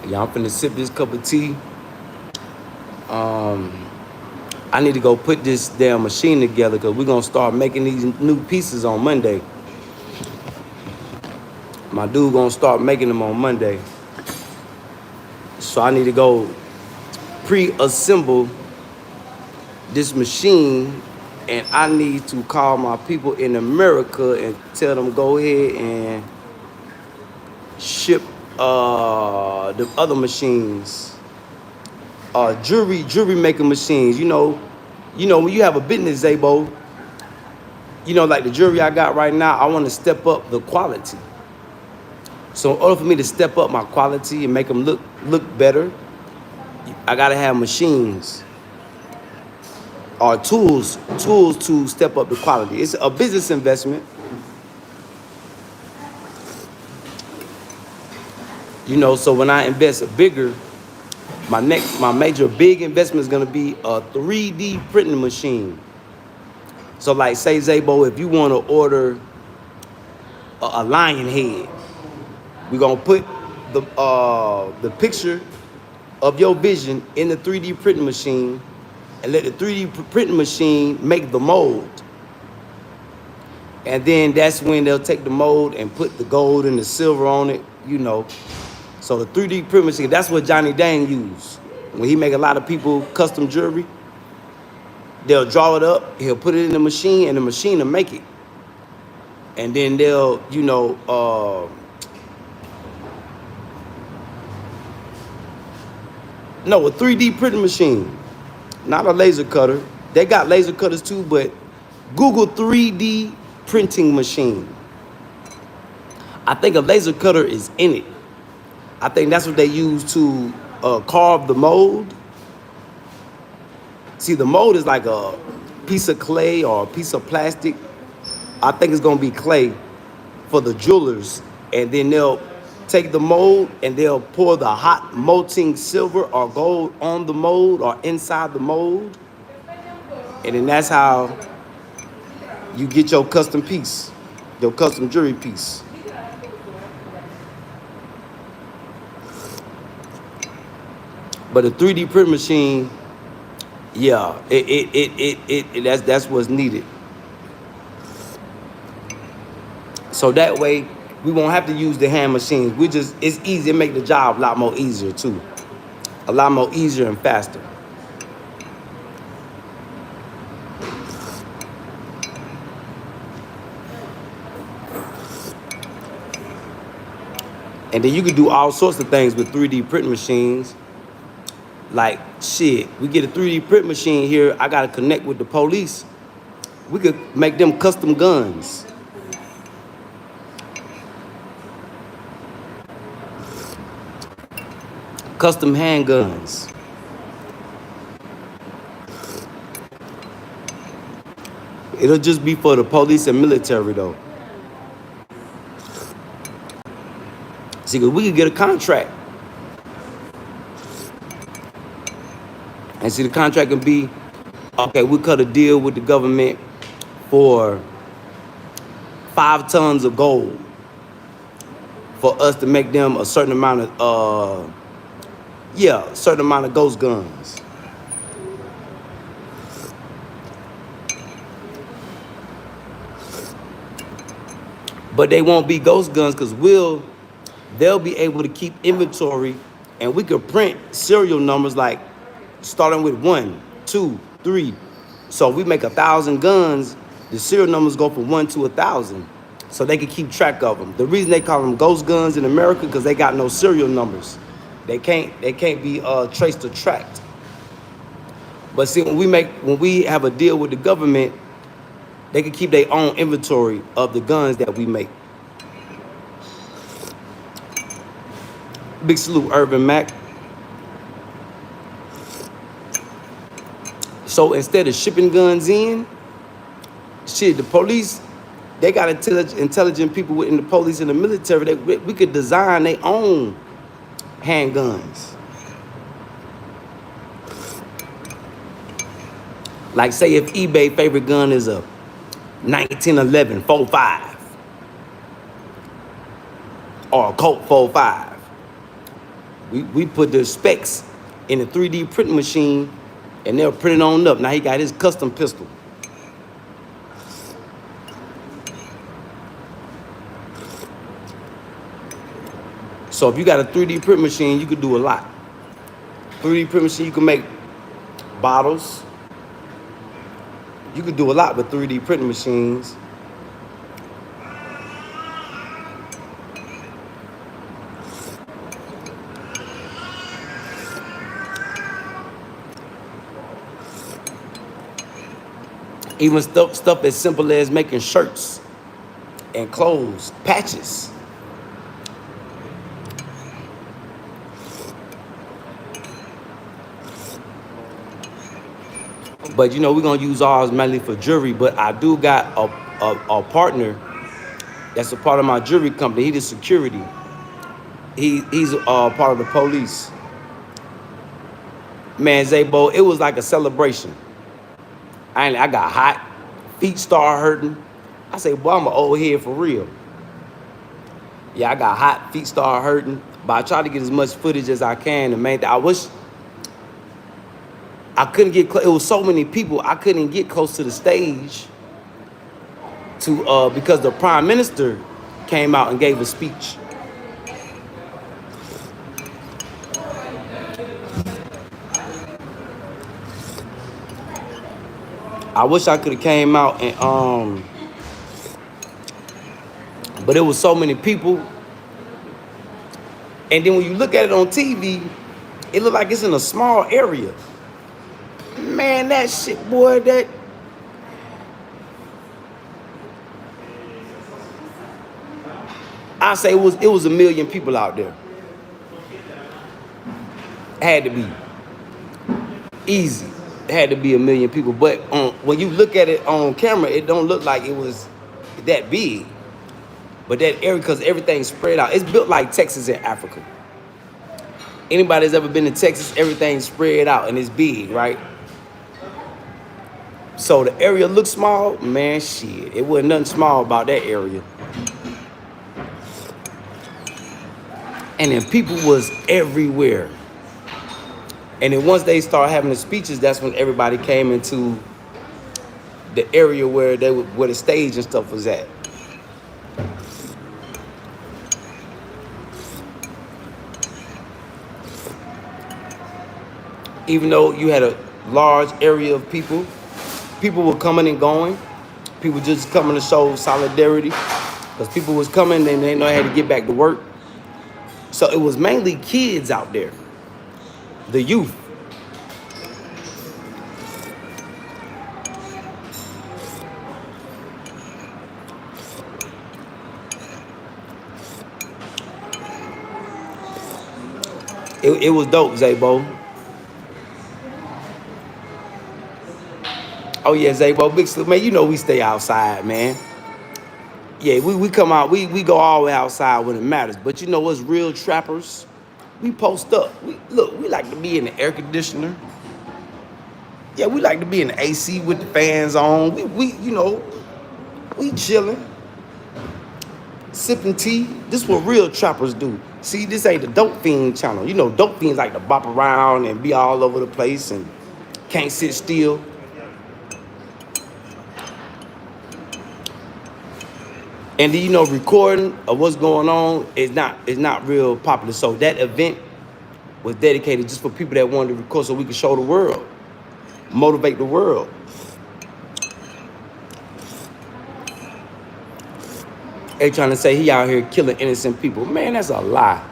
Yeah, I'm finna sip this cup of tea. I need to go put this damn machine together because we're gonna start making these new pieces on Monday. My dude gonna start making them on Monday. So I need to go pre-assemble this machine, and I need to call my people in America and tell them go ahead and ship the other machines, jewelry making machines. You know when you have a business, Zabo, like the jewelry I got right now, I want to step up the quality. So in order for me to step up my quality and make them look better, I gotta have machines or tools to step up the quality. It's a business investment. So when I invest bigger, my major big investment is gonna be a 3D printing machine. So like say Zabo, if you wanna order a lion head, we're gonna put the picture of your vision in the 3D printing machine and let the 3D printing machine make the mold. And then that's when they'll take the mold and put the gold and the silver on it, So the 3D print machine, that's what Johnny Dang used. When he make a lot of people custom jewelry, they'll draw it up, he'll put it in the machine, and the machine will make it. And then they'll, no, a 3D printing machine, not a laser cutter. They got laser cutters too, but Google 3D printing machine. I think a laser cutter is in it. I think that's what they use to carve the mold. See, the mold is like a piece of clay or a piece of plastic. I think it's gonna be clay for the jewelers, and then they'll take the mold and they'll pour the hot molten silver or gold on the mold or inside the mold. And then that's how you get your custom piece, your custom jewelry piece. But a 3D print machine, yeah, that's what's needed. So that way we won't have to use the hand machines. It's easy to make the job a lot more easier too. A lot more easier and faster. And then you can do all sorts of things with 3D print machines. Like, shit, we get a 3D print machine here, I gotta connect with the police. We could make them custom guns. Custom handguns. It'll just be for the police and military though. See, cause we could get a contract. And see, the contract can be, okay, we cut a deal with the government for 5 tons of gold for us to make them a certain amount of, a certain amount of ghost guns. But they won't be ghost guns because they'll be able to keep inventory, and we could print serial numbers like starting with 1, 2, 3. So if we make 1,000 guns, the serial numbers go from 1 to 1,000. So they can keep track of them. The reason they call them ghost guns in America because they got no serial numbers. They can't be traced or tracked. But see, when we have a deal with the government, they can keep their own inventory of the guns that we make. Big salute, Urban Mac. So instead of shipping guns in, shit, the police, they got intelligent people within the police and the military. We could design their own handguns. Like say if eBay favorite gun is a 1911 45 or a Colt 45. We put the specs in a 3D printing machine and they'll print it on up. Now he got his custom pistol. So if you got a 3D print machine, you could do a lot. 3D print machine, you can make bottles. You could do a lot with 3D printing machines. Even stuff as simple as making shirts and clothes, patches. But you know, we're gonna use ours mainly for jewelry, but I do got a partner that's a part of my jewelry company. He the security. He's part of the police. Man, Zabo, it was like a celebration. I got hot, feet started hurting. I say, boy, I'm an old head for real. Yeah, I got hot, feet started hurting, but I try to get as much footage as I can. The main thing, I wish I couldn't get close. It was so many people, I couldn't get close to the stage because the prime minister came out and gave a speech. I wish I could have came out and but it was so many people. And then when you look at it on TV, it looked like it's in a small area. Man, that shit, boy, that I say it was 1 million people out there. Had to be. Easy. It had to be 1 million people. But when you look at it on camera, it don't look like it was that big. But that area, because everything's spread out. It's built like Texas in Africa. Anybody that's ever been to Texas, everything's spread out and it's big, right? So the area looks small, man, shit. It wasn't nothing small about that area. And then people was everywhere. And then once they started having the speeches, that's when everybody came into the area where the stage and stuff was at. Even though you had a large area of people were coming and going. People just coming to show solidarity because people was coming and they didn't know how to get back to work. So it was mainly kids out there, the youth. It was dope, Zabo. Oh yeah, Zabo, big salute, man. You know we stay outside, man. Yeah, we come out, we go all the way outside when it matters. But you know what's real trappers? We post up. We like to be in the air conditioner. Yeah, we like to be in the AC with the fans on. We chilling, sipping tea. This is what real trappers do. See, this ain't the dope fiend channel. You know, dope fiends like to bop around and be all over the place and can't sit still. And you know, recording of what's going on is not real popular. So that event was dedicated just for people that wanted to record so we could show the world, motivate the world. They trying to say he out here killing innocent people. Man, that's a lie.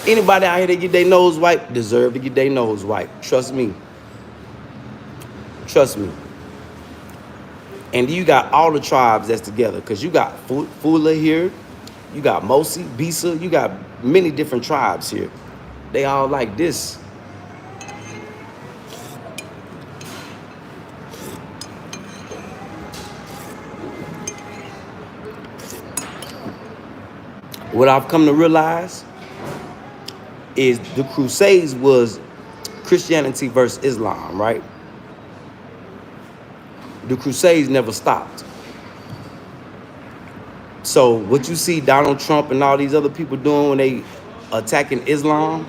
Anybody out here that get their nose wiped deserve to get their nose wiped. Trust me. Trust me. And you got all the tribes that's together, because you got Fula here, you got Mosi, Bisa, you got many different tribes here. They all like this. What I've come to realize is the Crusades was Christianity versus Islam, right? The Crusades never stopped. So what you see Donald Trump and all these other people doing when they attacking Islam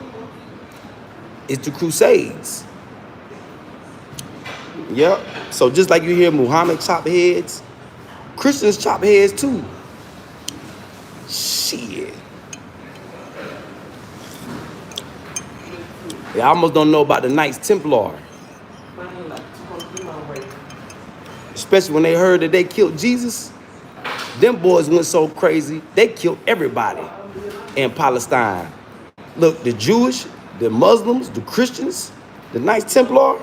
is the Crusades. Yep. So just like you hear Muhammad chop heads, Christians chop heads too. Shit. I almost don't know about the Knights Templar. Especially when they heard that they killed Jesus. Them boys went so crazy, they killed everybody in Palestine. Look, the Jewish, the Muslims, the Christians, the Knights Templar.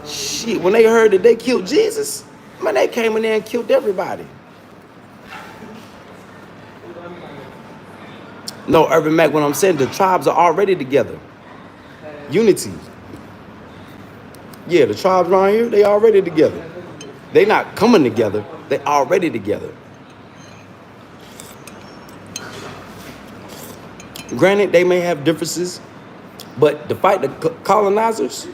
Shit, when they heard that they killed Jesus, man, they came in there and killed everybody. No, Urban Mac, what I'm saying, the tribes are already together. Unity. Yeah, the tribes around here, they already together. They not coming together, they already together. Granted, they may have differences, but to fight the colonizers,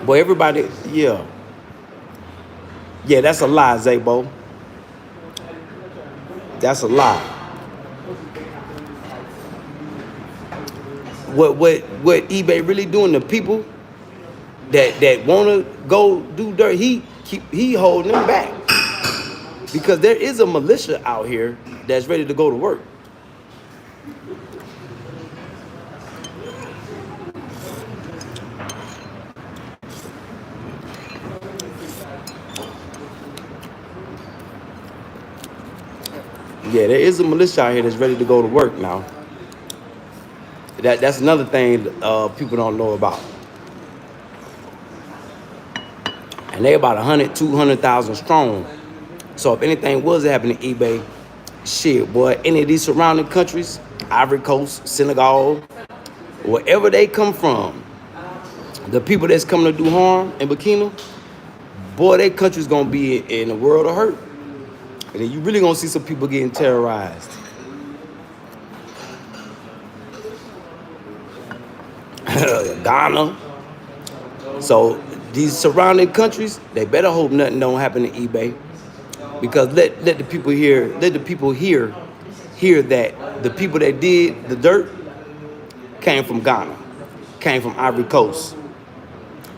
boy, everybody, yeah. Yeah, that's a lie, Zabo. That's a lie. What eBay really doing, the people that want to go do dirt, he holding them back. Because there is a militia out here that's ready to go to work. Yeah, there is a militia out here that's ready to go to work now. That's another thing people don't know about. And they about 100, 200,000 strong. So if anything was to happen to eBay, shit, boy, any of these surrounding countries, Ivory Coast, Senegal, wherever they come from, the people that's coming to do harm in Burkina, boy, their country's gonna be in a world of hurt. And then you really gonna see some people getting terrorized. Ghana. So these surrounding countries, they better hope nothing don't happen to eBay. Because let the people hear that the people that did the dirt came from Ghana, came from Ivory Coast,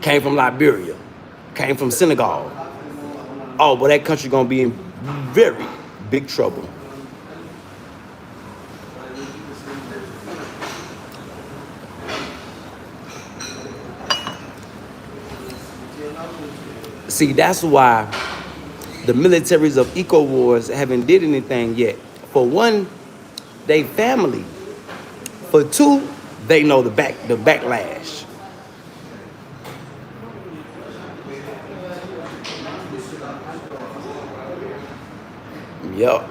came from Liberia, came from Senegal. Oh, but that country gonna be in very big trouble. See, that's why the militaries of eco wars haven't did anything yet. For one, they family. For two, they know the backlash. Yup.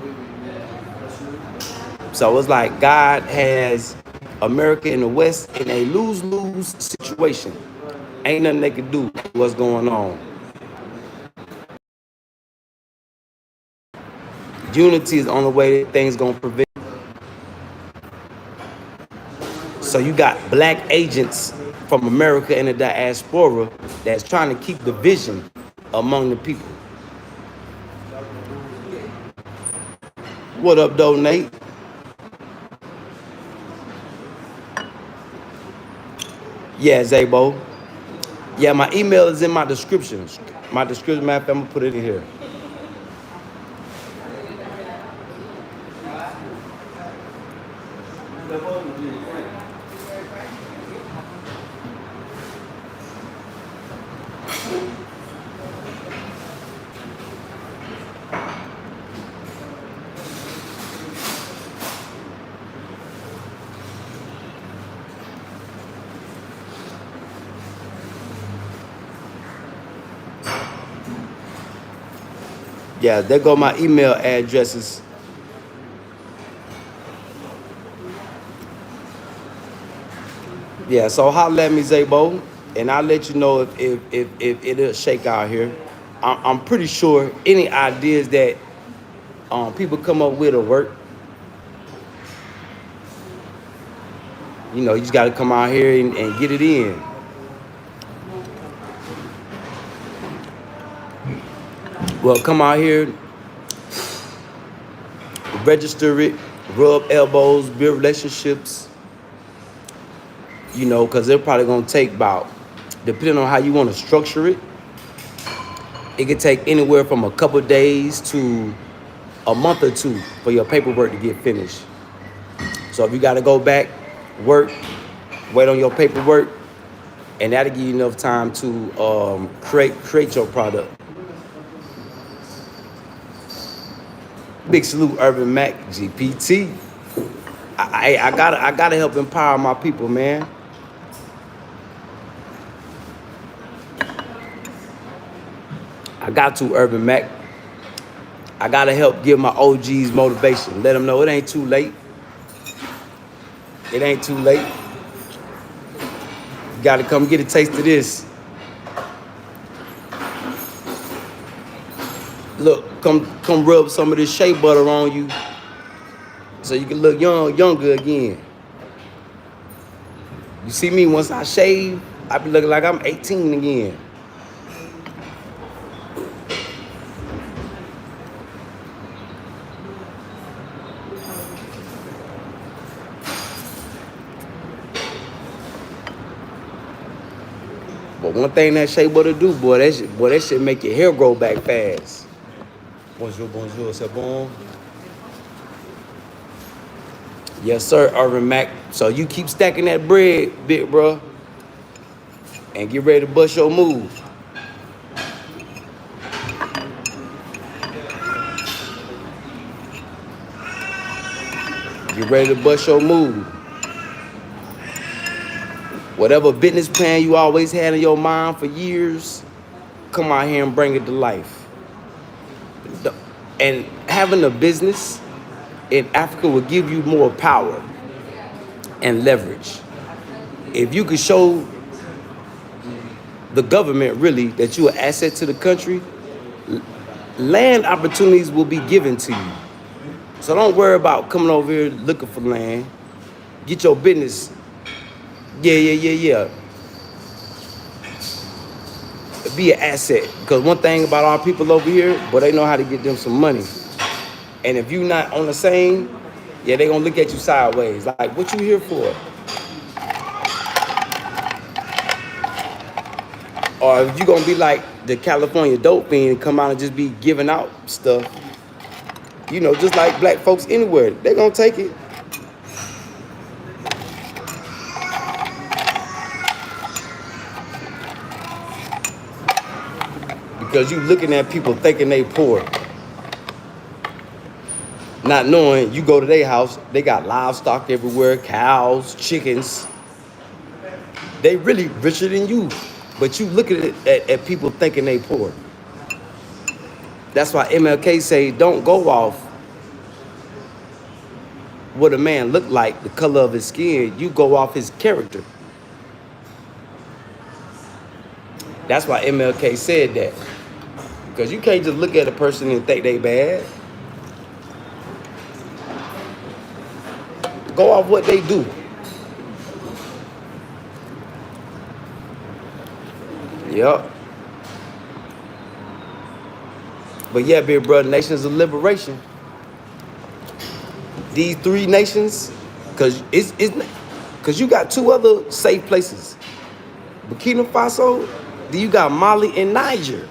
So it's like God has America in the West in a lose-lose situation. Ain't nothing they can do with what's going on. Unity is the only way that things gonna prevail. So you got black agents from America and the diaspora that's trying to keep division among the people. What up, though, Nate? Yeah, Zabo. Yeah, my email is in my description. My description map, I'm gonna put it in here. Yeah, there go my email addresses. Yeah, so holla at me, Zabo, and I'll let you know if it'll shake out here. I'm pretty sure any ideas that people come up with will work. You know, you just got to come out here and get it in. Well, come out here, register it, rub elbows, build relationships. You know, because they're probably going to take about, depending on how you want to structure it, it could take anywhere from a couple of days to a month or two for your paperwork to get finished. So if you got to go back, work, wait on your paperwork, and that'll give you enough time to create your product. Big salute, Urban Mac, G.P.T. I gotta help empower my people, man. I got to, Urban Mac. I gotta help give my OGs motivation. Let them know it ain't too late. It ain't too late. You gotta come get a taste of this. Look, come rub some of this shea butter on you so you can look younger again. You see me, once I shave, I be looking like I'm 18 again. But one thing that shea butter do, boy, that shit make your hair grow back fast. Bonjour, bonjour, c'est bon? Yes, sir, Urban Mac. So you keep stacking that bread, big bro, and get ready to bust your move. Get ready to bust your move. Whatever business plan you always had in your mind for years, come out here and bring it to life. And having a business in Africa will give you more power and leverage. If you could show the government really that you're an asset to the country, land opportunities will be given to you. So don't worry about coming over here looking for land. Get your business. Yeah. Be an asset. Because one thing about our people over here, but they know how to get them some money. And if you not on the same, yeah, they gonna look at you sideways. Like, what you here for? Or if you gonna be like the California dope fiend and come out and just be giving out stuff, you know, just like black folks anywhere, they gonna take it. Because you looking at people thinking they poor. Not knowing you go to their house, they got livestock everywhere, cows, chickens. They really richer than you. But you look at people thinking they poor. That's why MLK say don't go off what a man look like, the color of his skin. You go off his character. That's why MLK said that. Because you can't just look at a person and think they bad. Go off what they do. Yep. But yeah, big brother, nations of liberation. These three nations, cause you got two other safe places. Burkina Faso, then you got Mali and Niger.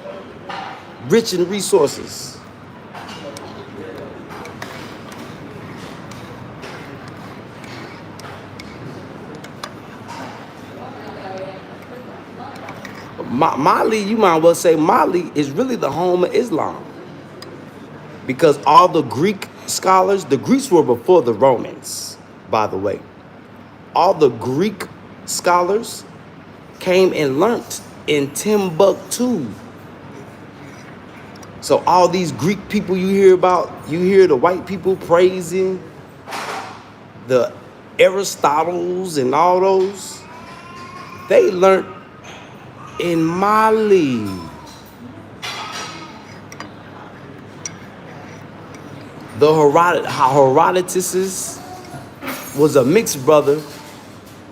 Rich in resources. Mali, you might well say Mali is really the home of Islam. Because all the Greek scholars, the Greeks were before the Romans, by the way. All the Greek scholars came and learnt in Timbuktu. So all these Greek people you hear about, you hear the white people praising the Aristotles and all those, they learnt in Mali. The Herodotus was a mixed brother,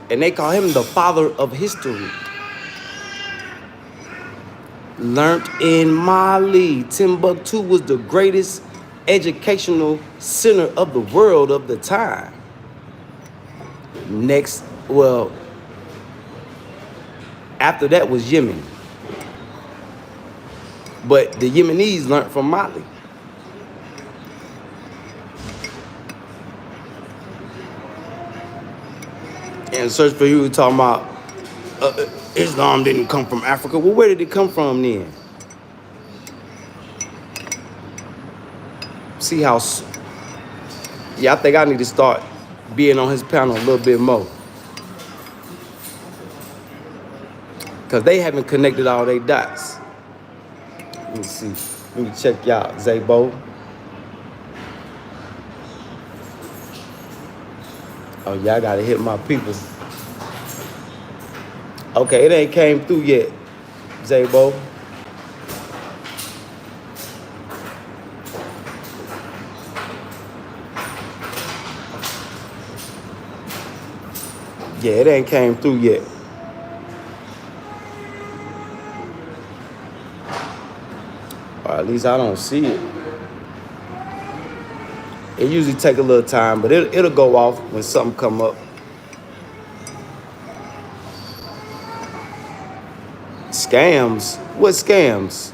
and they call him the father of history. Learned in Mali. Timbuktu was the greatest educational center of the world of the time. Next, well, after that was Yemen. But the Yemenis learned from Mali. And search for you talking about Islam didn't come from Africa. Well, where did it come from then? See how... Yeah, I think I need to start being on his panel a little bit more. Because they haven't connected all their dots. Let me see. Let me check y'all. Zabo. Oh, yeah, I got to hit my people. Okay, it ain't came through yet, Zabo. Yeah, it ain't came through yet. Or at least I don't see it. It usually take a little time, but it'll go off when something come up. Scams? What scams?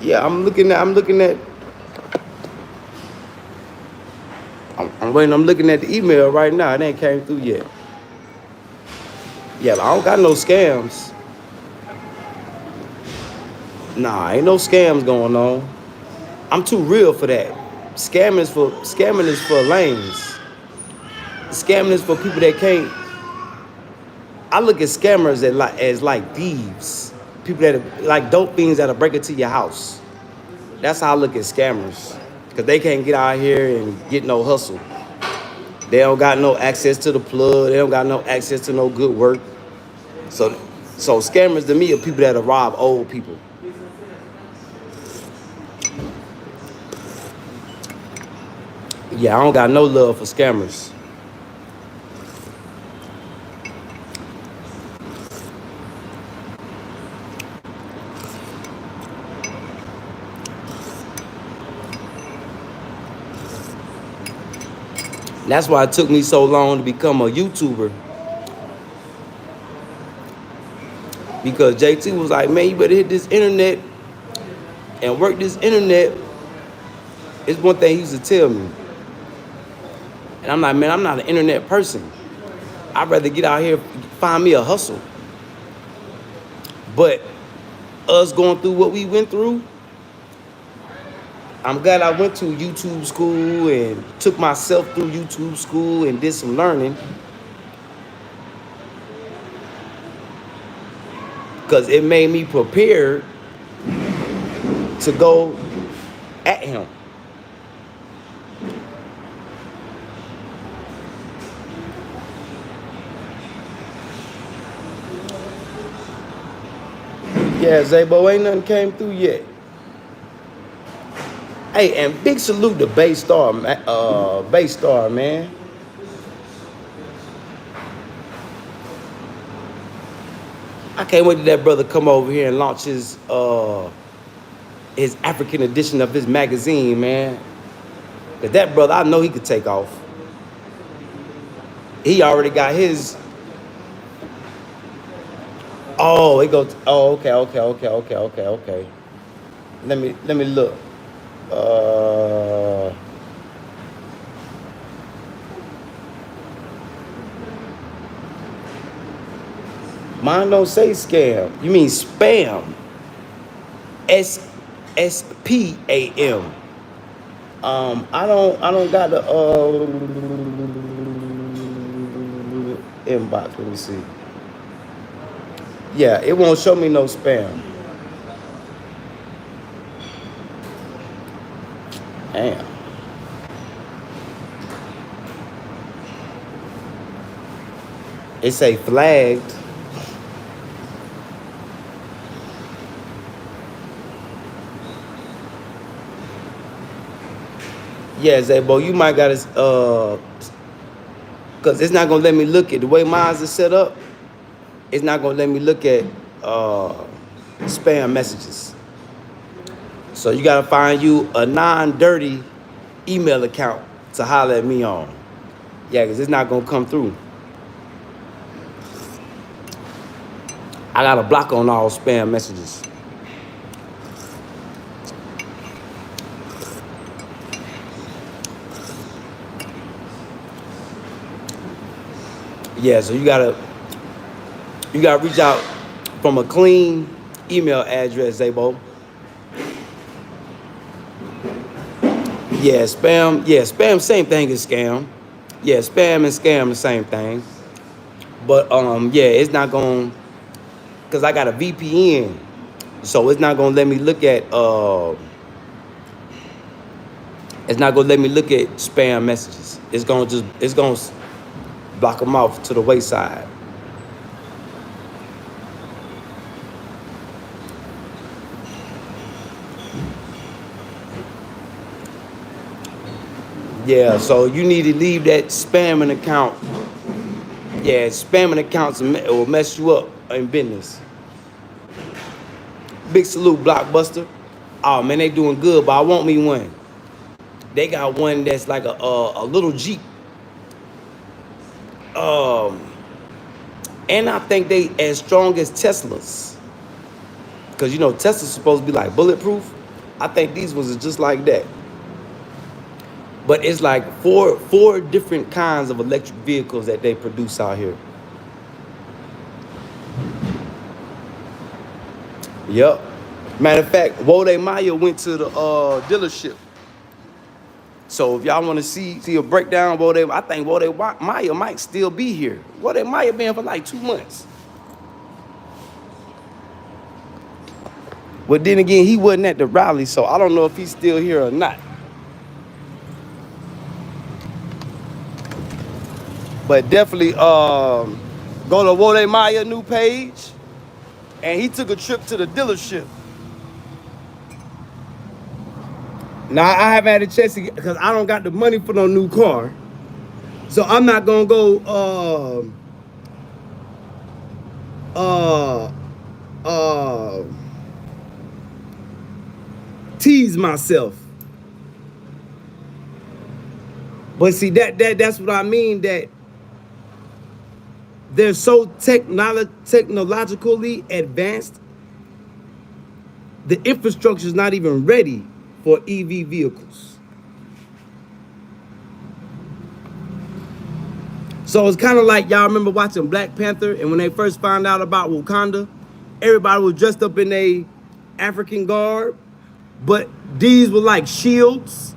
Yeah, I'm looking at I'm looking at the email right now. It ain't came through yet. Yeah, I don't got no scams. Nah, ain't no scams going on. I'm too real for that. Scamming is for lames. Scamming is for people that can't. I look at scammers as like thieves. People that like dope fiends that'll break into your house. That's how I look at scammers. Because they can't get out here and get no hustle. They don't got no access to the plug. They don't got no access to no good work. So scammers to me are people that'll rob old people. Yeah, I don't got no love for scammers. That's why it took me so long to become a YouTuber. Because JT was like, man, you better hit this internet and work this internet. It's one thing he used to tell me. And I'm like, man, I'm not an internet person. I'd rather get out here, find me a hustle. But us going through what we went through, I'm glad I went to YouTube school and took myself through YouTube school and did some learning. Because it made me prepared to go at him. Yeah, Zabo, ain't nothing came through yet. Hey, and big salute to Baystar, man. I can't wait till that brother come over here and launch his African edition of his magazine, man. Cause that brother, I know he could take off. He already got his. Oh, it goes. Oh, okay. Let me look. Mine don't say scam. You mean spam. SPAM. I don't got the inbox. Let me see. Yeah, it won't show me no spam. Damn. It say flagged. Yeah, Zabo, you might gotta cause it's not gonna let me look at the way mine's is set up. It's not gonna let me look at spam messages. So you gotta find you a non-dirty email account to holler at me on. Yeah, cause it's not gonna come through. I got a block on all spam messages. Yeah, so you gotta reach out from a clean email address, Zabo. Yeah, spam. Yeah, spam. Same thing as scam. Yeah, spam and scam the same thing. But yeah, it's not gonna, cause I got a VPN, so it's not gonna let me look at it's not gonna let me look at spam messages. It's gonna block them off to the wayside. Yeah, so you need to leave that spamming account. Yeah, spamming accounts will mess you up in business. Big salute, Blockbuster. Oh man, they doing good, but I want me one. They got one that's like a little Jeep. And I think they as strong as Teslas. Cause you know Tesla's supposed to be like bulletproof. I think these ones are just like that. But it's like four different kinds of electric vehicles that they produce out here. Yep. Matter of fact, Wode Maya went to the dealership. So if y'all want to see a breakdown of Wode, I think Wode Maya might still be here. Wode Maya been for like 2 months. But then again, he wasn't at the rally, so I don't know if he's still here or not. But definitely go to Wode Maya new page. And he took a trip to the dealership. Now I haven't had a chance to get, because I don't got the money for no new car. So I'm not gonna go tease myself. But see that's what I mean, that they're so technologically advanced, the infrastructure is not even ready for EV vehicles. So it's kind of like, y'all remember watching Black Panther, and when they first found out about Wakanda, everybody was dressed up in a African garb, but these were like shields.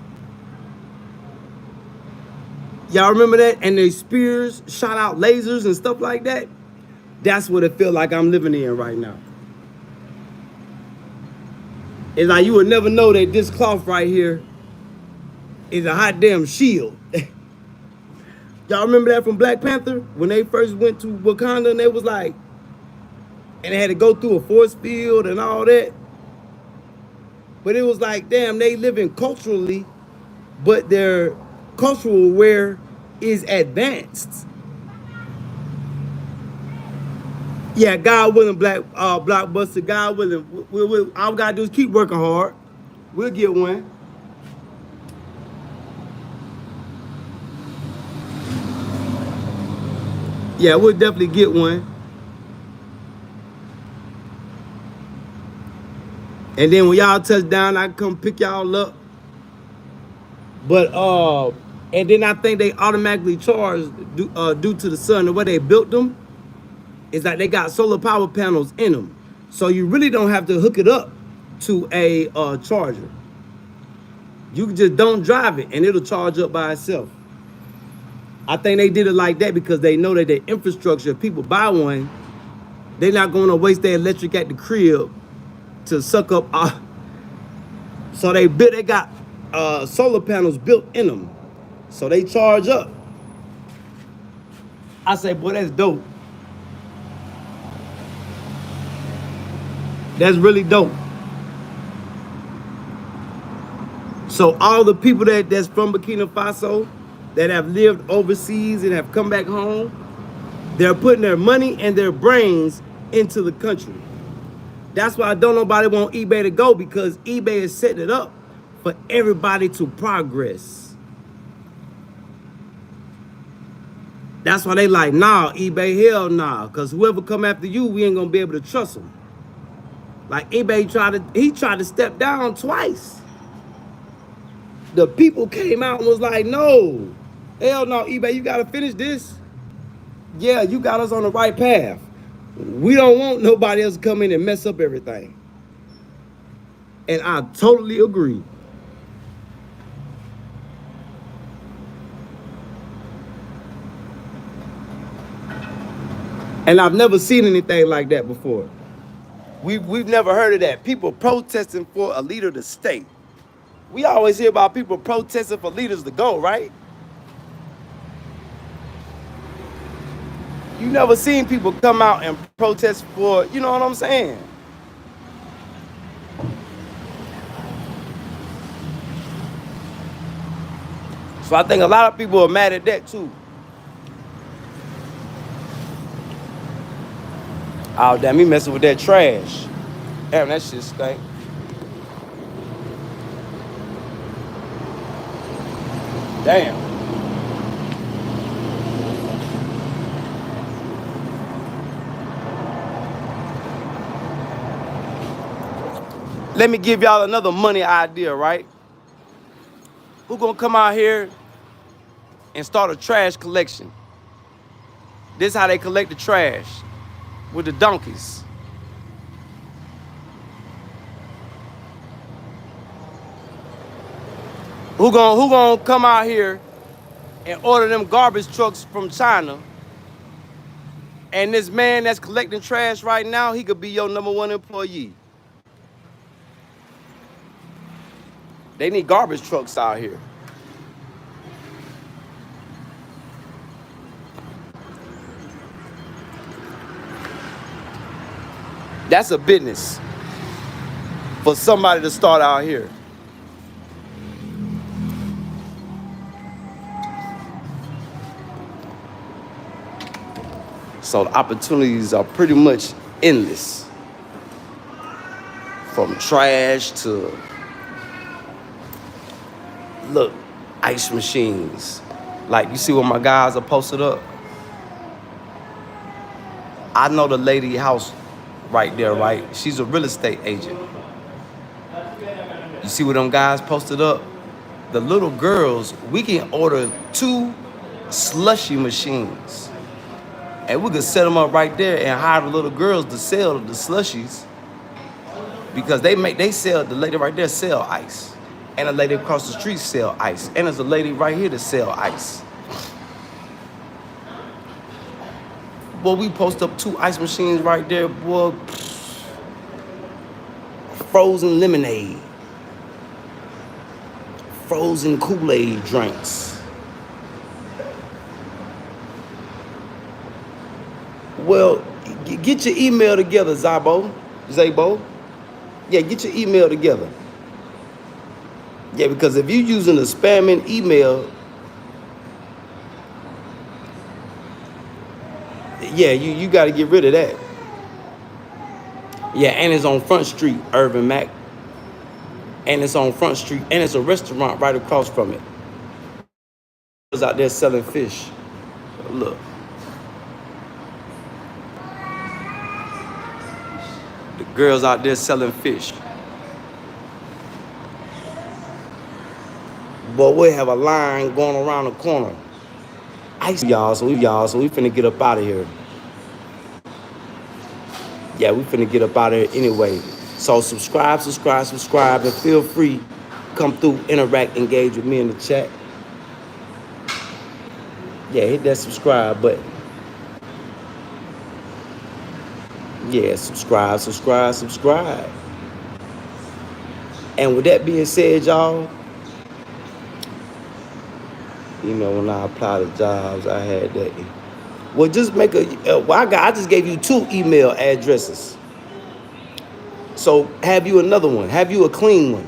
Y'all remember that? And their spears shot out lasers and stuff like that. That's what it feels like I'm living in right now. It's like you would never know that this cloth right here is a hot damn shield. Y'all remember that from Black Panther? When they first went to Wakanda and they was like, and they had to go through a force field and all that. But it was like, damn, they living culturally, but their cultural wear is advanced. Yeah, God willing, Blockbuster, God willing. All we gotta do is keep working hard. We'll get one. Yeah, we'll definitely get one. And then when y'all touch down, I can come pick y'all up. But and then I think they automatically charge due to the sun, the way they built them. is that they got solar power panels in them. So you really don't have to hook it up to a charger. You just don't drive it and it'll charge up by itself. I think they did it like that because they know that their infrastructure, if people buy one, they're not going to waste their electric at the crib to suck up. So they got solar panels built in them. So they charge up. I say, boy, that's dope. That's really dope. So all the people that's from Burkina Faso that have lived overseas and have come back home, they're putting their money and their brains into the country. That's why don't nobody want eBay to go, because eBay is setting it up for everybody to progress. That's why they like, nah, eBay, hell nah, because whoever come after you, we ain't gonna be able to trust them. Like eBay tried to step down twice. The people came out and was like, no, hell no, eBay, you gotta finish this. Yeah, you got us on the right path. We don't want nobody else to come in and mess up everything. And I totally agree. And I've never seen anything like that before. We've never heard of that. People protesting for a leader to stay. We always hear about people protesting for leaders to go, right? You never seen people come out and protest for, you know what I'm saying? So I think a lot of people are mad at that too. Oh, damn, he messing with that trash. Damn, that shit stink. Damn. Let me give y'all another money idea, right? Who gonna come out here and start a trash collection? This is how they collect the trash, with the donkeys. Who gonna come out here and order them garbage trucks from China? And this man that's collecting trash right now, he could be your #1 employee. They need garbage trucks out here. That's a business for somebody to start out here. So the opportunities are pretty much endless. From trash to, look, ice machines. Like, you see what my guys are posted up? I know the lady house right there, right? She's a real estate agent. You see what them guys posted up? The little girls, we can order 2 slushy machines. And we could set them up right there and hire the little girls to sell the slushies. Because they sell, the lady right there sell ice. And a lady across the street sell ice. And there's a lady right here to sell ice. Boy, we post up 2 ice machines right there, boy. Frozen lemonade. Frozen Kool-Aid drinks. Well, get your email together, Zabo. Yeah, get your email together. Yeah, because if you're using a spamming email, yeah, you got to get rid of that. Yeah, and it's on Front Street, Irvin Mac. And it's on Front Street, and it's a restaurant right across from it. It's out there selling fish. Look. The girls out there selling fish. But we have a line going around the corner. Ice y'all, so we finna get up out of here. yeah, we finna get up out of here anyway. So subscribe, and feel free, come through, interact, engage with me in the chat. Yeah, hit that subscribe button. Yeah, subscribe. And with that being said, y'all, you know, when I apply to jobs, I had that. Well, just make a, I just gave you 2 email addresses. So have you another one. Have you a clean one.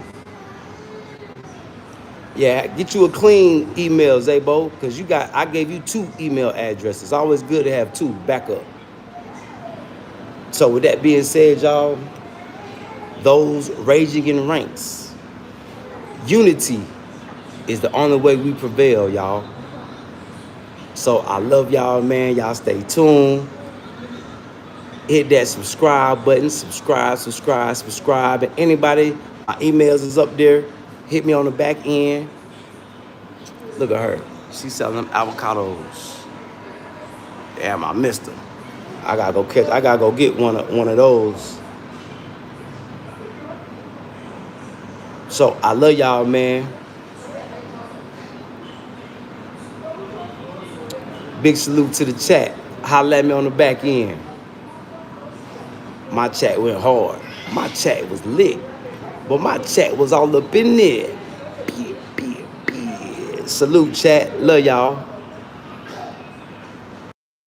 Yeah, get you a clean email, Zabo, because I gave you 2 email addresses. Always good to have 2 backup. So with that being said, y'all, those raging in ranks, unity is the only way we prevail, y'all. So I love y'all, man. Y'all stay tuned. Hit that subscribe button. Subscribe. And anybody, my emails is up there. Hit me on the back end. Look at her. She's selling them avocados. Damn, I missed her. I gotta go get one of those. So I love y'all, man. Big salute to the chat. Holla at me on the back end. My chat went hard. My chat was lit. But my chat was all up in there. Salute, chat. Love y'all.